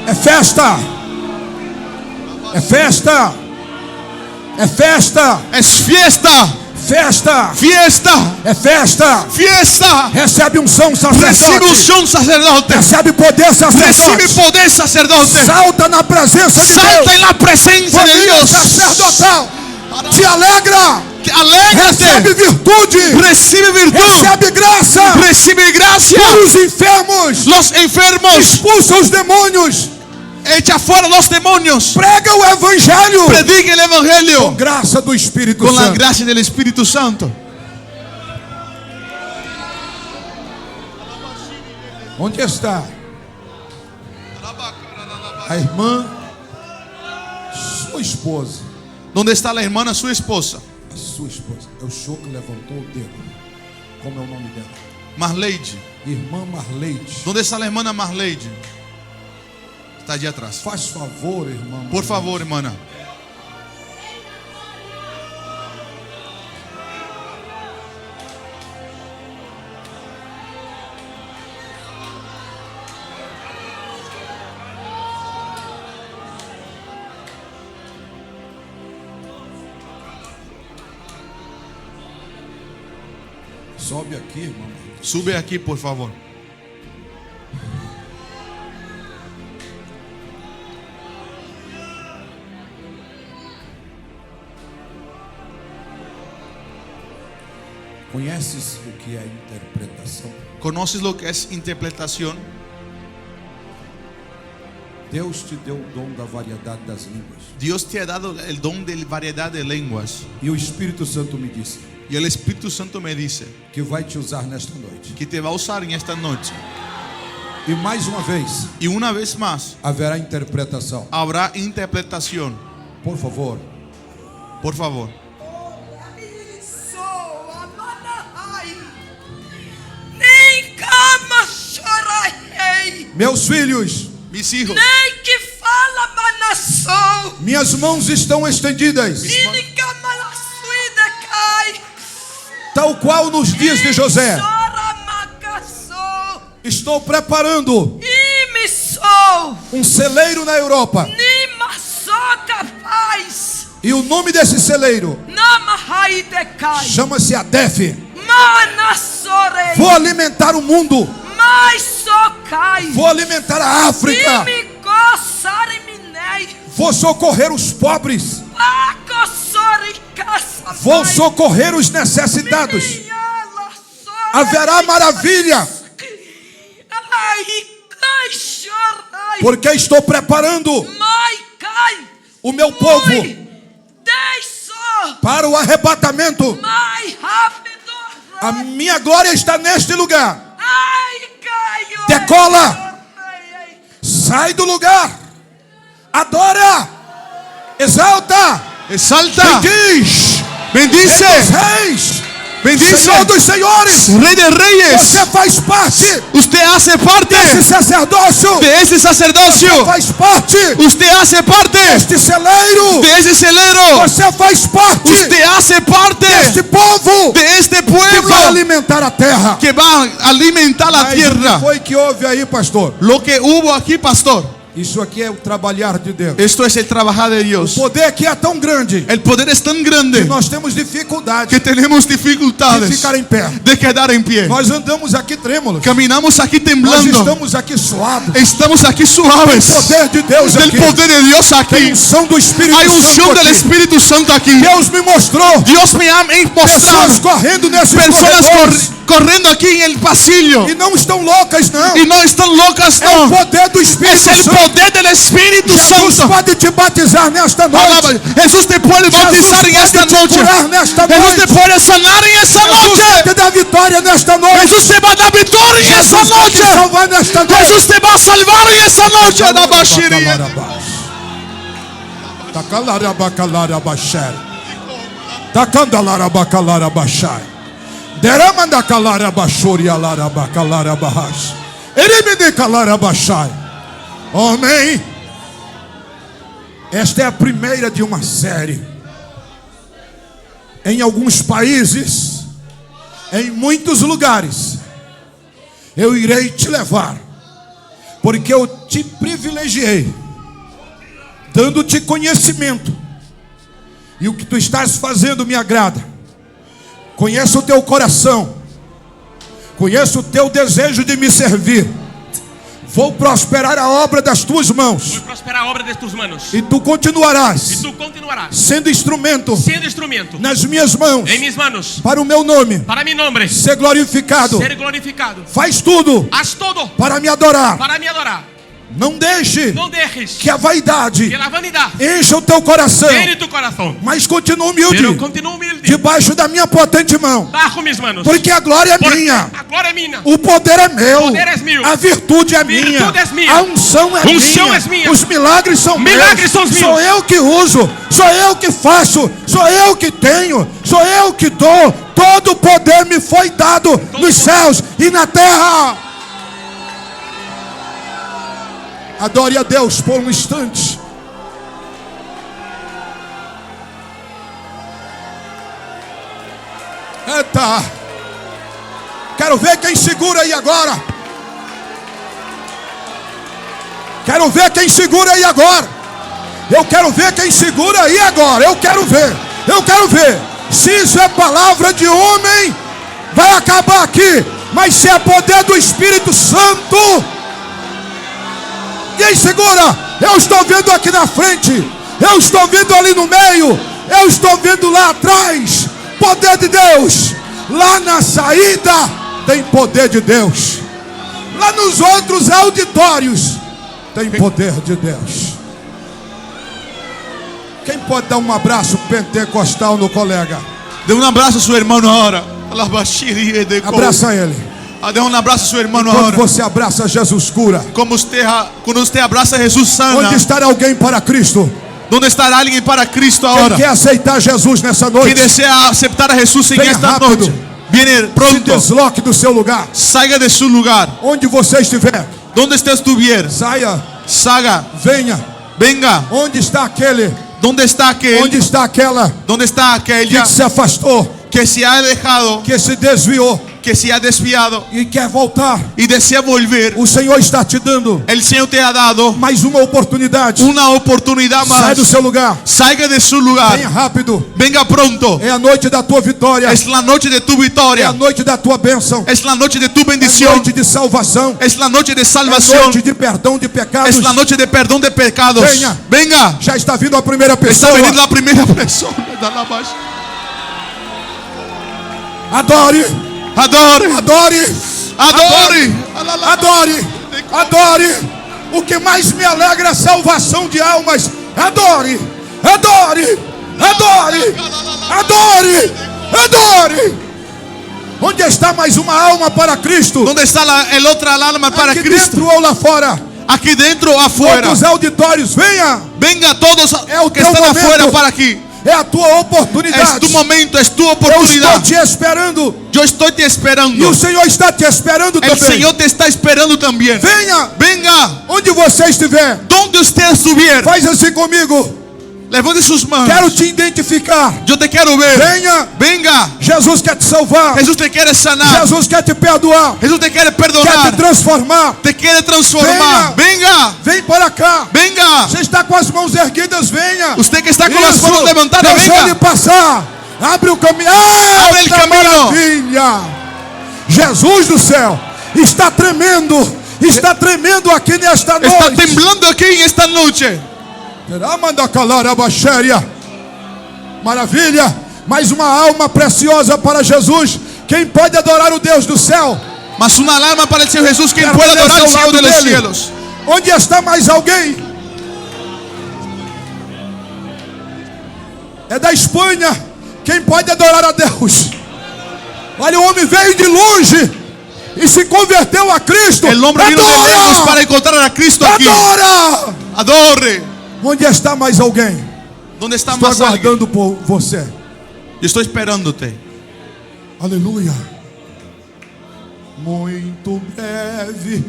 Speaker 3: É festa. É festa. É festa.
Speaker 1: Es fiesta,
Speaker 3: Festa.
Speaker 1: fiesta,
Speaker 3: É festa.
Speaker 1: fiesta.
Speaker 3: Recebe unção,
Speaker 1: Recibe
Speaker 3: sacerdote.
Speaker 1: unción, sacerdote.
Speaker 3: Recebe poder,
Speaker 1: Recibe
Speaker 3: sacerdote.
Speaker 1: poder, sacerdote.
Speaker 3: Salta na presença de
Speaker 1: Salta
Speaker 3: Deus.
Speaker 1: en la presencia de
Speaker 3: Família
Speaker 1: Dios.
Speaker 3: sacerdotal. Te alegra. Recebe
Speaker 1: Alégrate.
Speaker 3: virtude.
Speaker 1: Recibe virtud.
Speaker 3: Recebe graça.
Speaker 1: Recibe gracia.
Speaker 3: Os enfermos.
Speaker 1: Los enfermos.
Speaker 3: Expulsa os demônios.
Speaker 1: Echa fuera los demonios.
Speaker 3: Prega o evangelho.
Speaker 1: Predique el
Speaker 3: Com
Speaker 1: evangelio
Speaker 3: graça do Espírito
Speaker 1: con la
Speaker 3: Santo.
Speaker 1: gracia del Espíritu Santo.
Speaker 3: Onde está a irmã, sua esposa?
Speaker 1: ¿Dónde está la hermana, su esposa?
Speaker 3: A sua esposa. É o senhor que levantou o dedo. Como é o nome dela?
Speaker 1: Marleide.
Speaker 3: Irmã Marleide.
Speaker 1: ¿Dónde está la hermana Marleide? Está allí atrás.
Speaker 3: Faz favor, irmã.
Speaker 1: Por favor, hermana.
Speaker 2: Sobe aqui, irmão.
Speaker 1: Sube aquí, por favor.
Speaker 2: Conheces o que é interpretação?
Speaker 1: ¿Conoces lo que es interpretación?
Speaker 2: Deus te deu o dom da variedade das línguas.
Speaker 1: Dios te ha dado el don de variedad de lenguas.
Speaker 2: E o Espírito Santo me disse
Speaker 1: Y el Espíritu Santo me dice
Speaker 2: que vai te usar nesta noite.
Speaker 1: que te va a usar en esta noche.
Speaker 2: E mais uma vez,
Speaker 1: Y una vez más,
Speaker 2: haverá interpretação.
Speaker 1: habrá interpretación.
Speaker 2: Por favor,
Speaker 1: Por favor.
Speaker 4: Nem cama chorarei,
Speaker 2: meus filhos,
Speaker 1: Mis hijos,
Speaker 4: nem que fala manassou,
Speaker 2: minhas mãos estão estendidas,
Speaker 4: nem cama na suída cai,
Speaker 2: tal qual nos dias de José.
Speaker 4: chora macassou,
Speaker 2: Estou preparando
Speaker 4: e me sou,
Speaker 2: um celeiro na Europa.
Speaker 4: nem maçô capaz,
Speaker 2: E o nome desse celeiro
Speaker 4: nama rai decai,
Speaker 2: chama-se Adef.
Speaker 4: manassorei,
Speaker 2: Vou alimentar o mundo.
Speaker 4: mas socai,
Speaker 2: Vou alimentar a
Speaker 4: e
Speaker 2: África.
Speaker 4: me coçarei minei,
Speaker 2: Vou socorrer os pobres.
Speaker 4: pacossore caça,
Speaker 2: Vou socorrer os necessitados. Haverá maravilha,
Speaker 4: ai, cai, chorai,
Speaker 2: porque estou preparando
Speaker 4: mai, cai,
Speaker 2: o meu povo
Speaker 4: deixo,
Speaker 2: para o arrebatamento.
Speaker 4: mais rápido,
Speaker 2: A minha glória está neste lugar.
Speaker 4: ai, cai,
Speaker 2: Decola. Sai do lugar. Adora. Exalta.
Speaker 1: exalta,
Speaker 2: Bendiz.
Speaker 1: bendice,
Speaker 2: Rei dos reis.
Speaker 1: bendice,
Speaker 2: Senhor dos senhores.
Speaker 1: Rey de Reyes.
Speaker 2: Você faz parte
Speaker 1: Usted hace parte
Speaker 2: desse sacerdócio.
Speaker 1: de ese sacerdocio.
Speaker 2: Faz parte
Speaker 1: Usted hace parte
Speaker 2: deste celeiro.
Speaker 1: de ese celero.
Speaker 2: Você faz parte
Speaker 1: Usted hace parte
Speaker 2: deste povo
Speaker 1: de este
Speaker 2: que vai
Speaker 1: pueblo
Speaker 2: alimentar a terra.
Speaker 1: que va a alimentar la
Speaker 2: Mas o
Speaker 1: tierra.
Speaker 2: que foi que houve aí, pastor?
Speaker 1: Lo que hubo aquí, pastor,
Speaker 2: Isso aqui é o trabalhar de Deus.
Speaker 1: esto es el trabajar de
Speaker 2: O
Speaker 1: Dios.
Speaker 2: poder aqui é tão grande
Speaker 1: El poder es tan grande
Speaker 2: que nós temos dificuldade
Speaker 1: que tenemos
Speaker 2: de
Speaker 1: dificultades
Speaker 2: ficar em pé.
Speaker 1: de quedar en pie.
Speaker 2: Nós andamos aqui trêmulos.
Speaker 1: Caminamos aquí
Speaker 2: Nós
Speaker 1: temblando.
Speaker 2: estamos aqui suados.
Speaker 1: Estamos aquí
Speaker 2: O
Speaker 1: suaves
Speaker 2: poder de Deus
Speaker 1: del
Speaker 2: aqui.
Speaker 1: poder de Dios
Speaker 2: Tem
Speaker 1: aquí.
Speaker 2: unção do Espírito
Speaker 1: Hay unción
Speaker 2: Santo
Speaker 1: del
Speaker 2: aqui.
Speaker 1: Espíritu Santo aquí.
Speaker 2: Deus me mostrou
Speaker 1: Dios me ha mostrado
Speaker 2: pessoas correndo nesses
Speaker 1: personas
Speaker 2: corredores
Speaker 1: corriendo aquí en el pasillo
Speaker 2: e não estão loucas, não.
Speaker 1: y no están locas,
Speaker 2: É o
Speaker 1: no.
Speaker 2: poder do Espírito
Speaker 1: Es el
Speaker 2: Santo.
Speaker 1: poder del Espíritu
Speaker 2: Jesus
Speaker 1: Santo.
Speaker 2: pode te batizar nesta noite.
Speaker 1: Jesús te puede bautizar en esta
Speaker 2: pode te
Speaker 1: noche.
Speaker 2: curar nesta
Speaker 1: Jesús
Speaker 2: noite.
Speaker 1: te puede sanar en esta
Speaker 2: Jesus
Speaker 1: noche.
Speaker 2: te dá vitória nesta noite.
Speaker 1: Jesús te va a dar victoria en esta
Speaker 2: Jesus vai te
Speaker 1: noche.
Speaker 2: salvar nesta noite.
Speaker 1: Jesús te va a salvar en esta noche.
Speaker 2: Amém. Esta é a primeira de uma série. Em alguns países, em muitos lugares, eu irei te levar, porque eu te privilegiei, dando-te conhecimento, e o que tu estás fazendo me agrada. Conheço o teu coração, conheço o teu desejo de me servir. Vou prosperar a obra das tuas mãos,
Speaker 5: Voy a prosperar a obra de tus manos.
Speaker 2: e tu continuarás
Speaker 5: Y tú continuarás
Speaker 2: sendo instrumento
Speaker 5: siendo instrumento
Speaker 2: nas minhas mãos,
Speaker 5: en mis manos
Speaker 2: para o meu nome
Speaker 5: para mi nombre
Speaker 2: ser glorificado.
Speaker 5: ser glorificado.
Speaker 2: Faz tudo
Speaker 5: Haz todo
Speaker 2: para me adorar.
Speaker 5: para me adorar.
Speaker 2: Não deixe
Speaker 5: No dejes
Speaker 2: que a vaidade
Speaker 5: que la vanidad
Speaker 2: encha o teu coração,
Speaker 5: llene tu corazón,
Speaker 2: mas continue humilde
Speaker 5: pero continúa humilde
Speaker 2: debaixo da minha potente mão,
Speaker 5: bajo mis manos.
Speaker 2: porque a glória é
Speaker 5: Porque
Speaker 2: minha,
Speaker 5: a glória é minha.
Speaker 2: o poder é meu,
Speaker 5: poder é meu.
Speaker 2: a virtude é
Speaker 5: Virtude é minha.
Speaker 2: a unção é
Speaker 5: Unção
Speaker 2: minha,
Speaker 5: é minha.
Speaker 2: os milagres são
Speaker 5: Milagres são
Speaker 2: meus,
Speaker 5: os
Speaker 2: sou
Speaker 5: meus.
Speaker 2: eu que uso, sou eu que faço, sou eu que tenho, sou eu que dou. Todo o poder me foi dado nos céus e na terra. Adore a Deus por um instante. Eita! Quero ver quem segura aí agora. Quero ver quem segura aí agora. Eu quero ver quem segura aí agora. Eu quero ver. Eu quero ver. Se isso é palavra de homem, vai acabar.
Speaker 3: acabar aqui, mas se é poder do Espírito Santo. Quem segura? Eu estou vendo aqui na frente, eu estou vendo ali no meio, eu estou vendo lá atrás. Poder de Deus. Lá na saída tem poder de Deus. Lá nos outros auditórios tem poder de Deus. Quem pode dar um abraço pentecostal no colega?
Speaker 1: Dê um abraço a seu irmão agora.
Speaker 3: Abraça ele.
Speaker 1: Dê um abraço a seu irmão
Speaker 3: Quando
Speaker 1: agora.
Speaker 3: você abraça, Jesus cura.
Speaker 1: Quando você abraça, Jesus sana.
Speaker 3: Onde estará alguém para Cristo?
Speaker 1: Onde estará alguém para Cristo
Speaker 3: Quem
Speaker 1: agora?
Speaker 3: quer aceitar Jesus nessa
Speaker 1: Quem
Speaker 3: noite?
Speaker 1: desea aceptar a Jesus em
Speaker 3: Venha
Speaker 1: esta
Speaker 3: rápido.
Speaker 1: noite, viene
Speaker 3: Se
Speaker 1: pronto.
Speaker 3: desloque do seu lugar.
Speaker 1: Salga de su lugar.
Speaker 3: Onde você estiver,
Speaker 1: Donde usted estuviera,
Speaker 3: saia,
Speaker 1: salga,
Speaker 3: venha.
Speaker 1: venga.
Speaker 3: Onde está aquele?
Speaker 1: ¿Dónde está aquel?
Speaker 3: Onde está aquela
Speaker 1: ¿Dónde está aquella
Speaker 3: que se afastou,
Speaker 1: que se ha alejado,
Speaker 3: que se desviou
Speaker 1: que se ha desviado
Speaker 3: e quer voltar?
Speaker 1: y desea volver?
Speaker 3: O Senhor está te dando
Speaker 1: El Señor te ha dado
Speaker 3: mais uma oportunidade.
Speaker 1: una oportunidad
Speaker 3: Sai
Speaker 1: más.
Speaker 3: do seu lugar.
Speaker 1: Salga de su lugar.
Speaker 3: Venha rápido.
Speaker 1: Venga pronto.
Speaker 3: É a noite da tua vitória.
Speaker 1: Es la noche de tu
Speaker 3: É a
Speaker 1: victoria.
Speaker 3: noite da tua bênção.
Speaker 1: Es la noche de tu
Speaker 3: É a
Speaker 1: bendición.
Speaker 3: noite de salvação.
Speaker 1: Es la noche de
Speaker 3: É a
Speaker 1: salvación.
Speaker 3: noite de perdão de pecados.
Speaker 1: Es la noche de perdón de pecados.
Speaker 3: Venga.
Speaker 1: Venga.
Speaker 3: Já está vindo a primeira
Speaker 1: Está
Speaker 3: pessoa.
Speaker 1: veniendo la primera persona.
Speaker 3: Adore,
Speaker 1: Adore.
Speaker 3: adore,
Speaker 1: Adore.
Speaker 3: adore, adore. O que mais me alegra é a salvação de almas. Adore, adore, adore, adore, adore. Onde está mais uma alma para Cristo?
Speaker 1: ¿Dónde está el otra alma para
Speaker 3: Aqui
Speaker 1: Cristo?
Speaker 3: dentro ou lá fora?
Speaker 1: Aquí dentro o afuera.
Speaker 3: Outros auditórios, venha.
Speaker 1: Venga todos
Speaker 3: É o
Speaker 1: que
Speaker 3: teu
Speaker 1: están
Speaker 3: momento.
Speaker 1: afuera para aquí.
Speaker 3: É a tua
Speaker 1: Es
Speaker 3: oportunidade.
Speaker 1: tu momento, es tu
Speaker 3: Eu estou
Speaker 1: oportunidad.
Speaker 3: te esperando.
Speaker 1: Yo estoy te
Speaker 3: E
Speaker 1: esperando.
Speaker 3: o Senhor está te esperando
Speaker 1: El
Speaker 3: também.
Speaker 1: Señor te está esperando también.
Speaker 3: Venha.
Speaker 1: Venga,
Speaker 3: Onde você estiver,
Speaker 1: donde usted estuviera,
Speaker 3: faz assim comigo.
Speaker 1: levante sus manos.
Speaker 3: Quero te identificar.
Speaker 1: Yo te quiero ver.
Speaker 3: Venha.
Speaker 1: Venga,
Speaker 3: Jesus quer te salvar.
Speaker 1: Jesús te quiere sanar.
Speaker 3: Jesus quer te perdoar.
Speaker 1: Jesús te quiere
Speaker 3: Quer te
Speaker 1: perdonar.
Speaker 3: transformar.
Speaker 1: Te quiere transformar. Venga,
Speaker 3: Vem para cá.
Speaker 1: venga.
Speaker 3: Você está com as mãos erguidas, venha.
Speaker 1: Usted que está con las manos levantadas,
Speaker 3: Deixa ele
Speaker 1: venga.
Speaker 3: passar. Abre o caminho.
Speaker 1: Abre el camino.
Speaker 3: Maravilha. Jesus do céu. Está tremendo. Está tremendo aqui nesta
Speaker 1: Está
Speaker 3: noite.
Speaker 1: temblando aquí en esta noche.
Speaker 3: Maravilha. Mais uma alma preciosa para Jesus. Quem pode adorar o Deus do céu?
Speaker 1: Mas una alarma para el Señor Jesús. ¿Quién
Speaker 3: Quero
Speaker 1: puede
Speaker 3: ver
Speaker 1: adorar
Speaker 3: ao
Speaker 1: al Señor
Speaker 3: lado
Speaker 1: de los
Speaker 3: dele.
Speaker 1: cielos?
Speaker 3: Onde está mais alguém? É da Espanha. Quem pode adorar a Deus? Olha, o homem veio de longe e se converteu a Cristo.
Speaker 1: El hombre vino de lejos para encontrar a Cristo aquí.
Speaker 3: Adora!
Speaker 1: Adore.
Speaker 3: Onde está mais alguém?
Speaker 1: ¿Dónde está
Speaker 3: Estou
Speaker 1: más alguien?
Speaker 3: aguardando por você.
Speaker 1: Yo estoy esperándote.
Speaker 3: Aleluia. Muito breve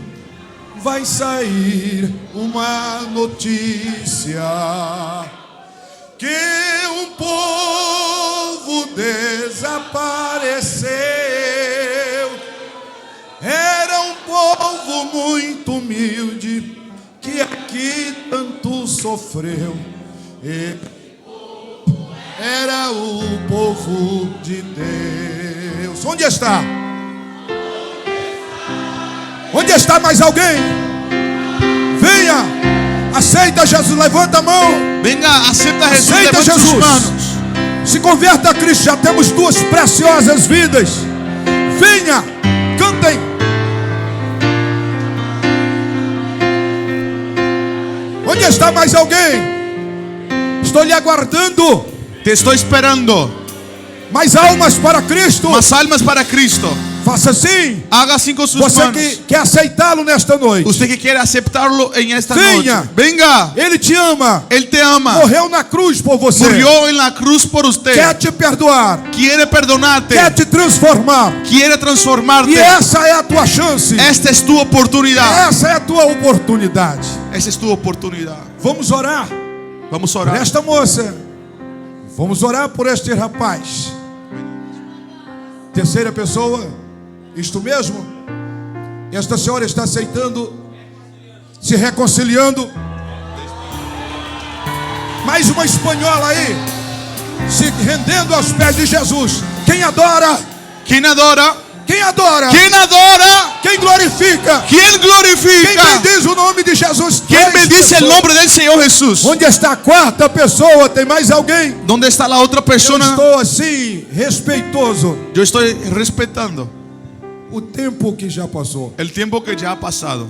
Speaker 3: vai sair uma notícia que um povo desapareceu. Era um povo muito humilde que aqui tanto sofreu. Era o povo de Deus. Onde está? Onde está mais alguém? Venha. Aceita Jesus. Levanta a mão.
Speaker 1: Venga, acepta a Jesús.
Speaker 3: Aceita
Speaker 1: Levanta sus
Speaker 3: Jesus.
Speaker 1: manos.
Speaker 3: Se converta a Cristo. Já temos duas preciosas vidas. Venha. Cantem. Onde está mais alguém? Estou lhe aguardando.
Speaker 1: Te estoy esperando.
Speaker 3: Mais almas para Cristo.
Speaker 1: Más almas para Cristo.
Speaker 3: Faça assim.
Speaker 1: Haga así con sus
Speaker 3: Você
Speaker 1: manos.
Speaker 3: que quer aceitá-lo nesta noite.
Speaker 1: Usted que quiere aceptarlo en esta
Speaker 3: Venga.
Speaker 1: noche. Venga.
Speaker 3: Ele te ama.
Speaker 1: Él te ama.
Speaker 3: Morreu na cruz por você.
Speaker 1: Murió en la cruz por usted.
Speaker 3: Quer te perdoar.
Speaker 1: Quiere perdonarte.
Speaker 3: Quer te transformar.
Speaker 1: Quiere transformarte.
Speaker 3: E essa é a tua chance.
Speaker 1: Esta es tu oportunidad.
Speaker 3: Essa é a tua oportunidade.
Speaker 1: Esa es tu oportunidad.
Speaker 3: Vamos orar
Speaker 1: Vamos a
Speaker 3: por
Speaker 1: orar.
Speaker 3: esta moça. Vamos orar por este rapaz. Terceira pessoa. Isto mesmo. Esta senhora está aceitando, se reconciliando. Mais uma espanhola aí, se rendendo aos pés de Jesus. Quem adora?
Speaker 1: ¿Quién adora?
Speaker 3: Quem adora?
Speaker 1: ¿Quién adora?
Speaker 3: Quem glorifica?
Speaker 1: ¿Quién
Speaker 3: Quem
Speaker 1: glorifica?
Speaker 3: bendiz o nome de Jesus?
Speaker 1: ¿Quién
Speaker 3: Três
Speaker 1: bendice el
Speaker 3: pessoas.
Speaker 1: nombre del Señor Jesús?
Speaker 3: Onde está a quarta pessoa? Tem mais alguém?
Speaker 1: ¿Dónde está la otra
Speaker 3: Eu
Speaker 1: persona?
Speaker 3: estou assim, respeitoso.
Speaker 1: Yo estoy respetando
Speaker 3: O tempo que já passou.
Speaker 1: el tiempo que ya ha pasado.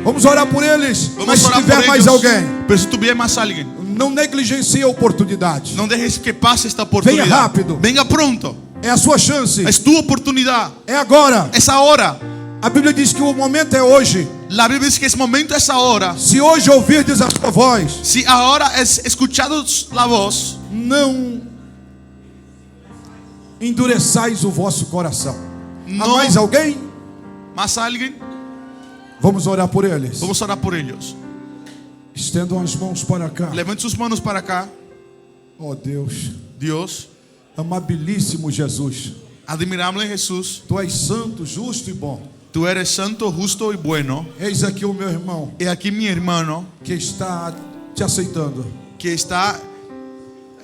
Speaker 3: Vamos orar por eles.
Speaker 1: Vamos
Speaker 3: Mas se
Speaker 1: orar
Speaker 3: tiver
Speaker 1: por
Speaker 3: mais
Speaker 1: ellos.
Speaker 3: alguém,
Speaker 1: Pero si tuviera más alguien,
Speaker 3: não negligencie a oportunidade.
Speaker 1: no dejes que pase esta oportunidad.
Speaker 3: Venga rápido.
Speaker 1: Venga pronto.
Speaker 3: É a sua chance.
Speaker 1: Es tu oportunidad.
Speaker 3: É agora.
Speaker 1: Es ahora.
Speaker 3: A Bíblia diz que o momento é hoje.
Speaker 1: La Biblia dice que es momento, es ahora.
Speaker 3: Se hoje ouvirdes a sua voz,
Speaker 1: Si ahora es escuchado la voz,
Speaker 3: não endureçais o vosso coração. Há
Speaker 1: Não.
Speaker 3: mais alguém?
Speaker 1: más alguien,
Speaker 3: Vamos orar por eles.
Speaker 1: vamos a orar por ellos.
Speaker 3: Estendam as mãos para cá.
Speaker 1: Levanten sus manos para acá.
Speaker 3: Oh Deus,
Speaker 1: Dios,
Speaker 3: amabilíssimo Jesus.
Speaker 1: admirable Jesús,
Speaker 3: Tu és santo, justo e bom.
Speaker 1: tú eres santo, justo y bueno.
Speaker 3: Eis aqui o meu irmão
Speaker 1: Y aquí mi hermano
Speaker 3: que está te aceitando.
Speaker 1: que está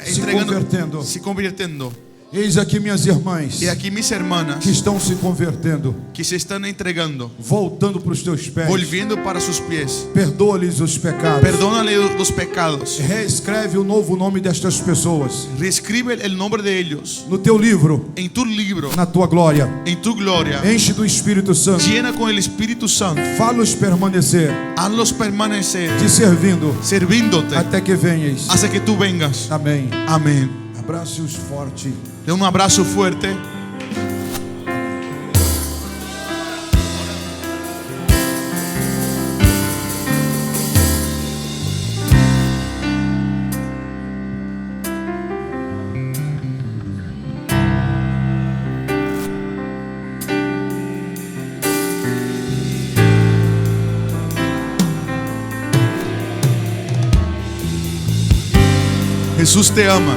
Speaker 3: Se convertendo.
Speaker 1: se convirtiendo.
Speaker 3: Eis aqui minhas irmãs
Speaker 1: Y aquí mis hermanas
Speaker 3: que estão se convertendo,
Speaker 1: que se están entregando,
Speaker 3: voltando para os teus pés.
Speaker 1: volviendo para sus pies.
Speaker 3: Perdoa-lhes os pecados.
Speaker 1: Perdónale los pecados.
Speaker 3: Reescreve o novo nome destas pessoas
Speaker 1: Reescribe el nombre de ellos
Speaker 3: no teu livro,
Speaker 1: en tu libro,
Speaker 3: na tua glória.
Speaker 1: en tu gloria.
Speaker 3: Enche do Espírito Santo.
Speaker 1: Llena con el Espíritu Santo.
Speaker 3: Fá-los permanecer
Speaker 1: Hazlos permanecer
Speaker 3: te servindo
Speaker 1: sirviéndote
Speaker 3: até que venhas.
Speaker 1: hasta que tú vengas.
Speaker 3: Amém.
Speaker 1: Amén.
Speaker 3: Abrace-os forte.
Speaker 1: De un abrazo fuerte. Jesús te ama.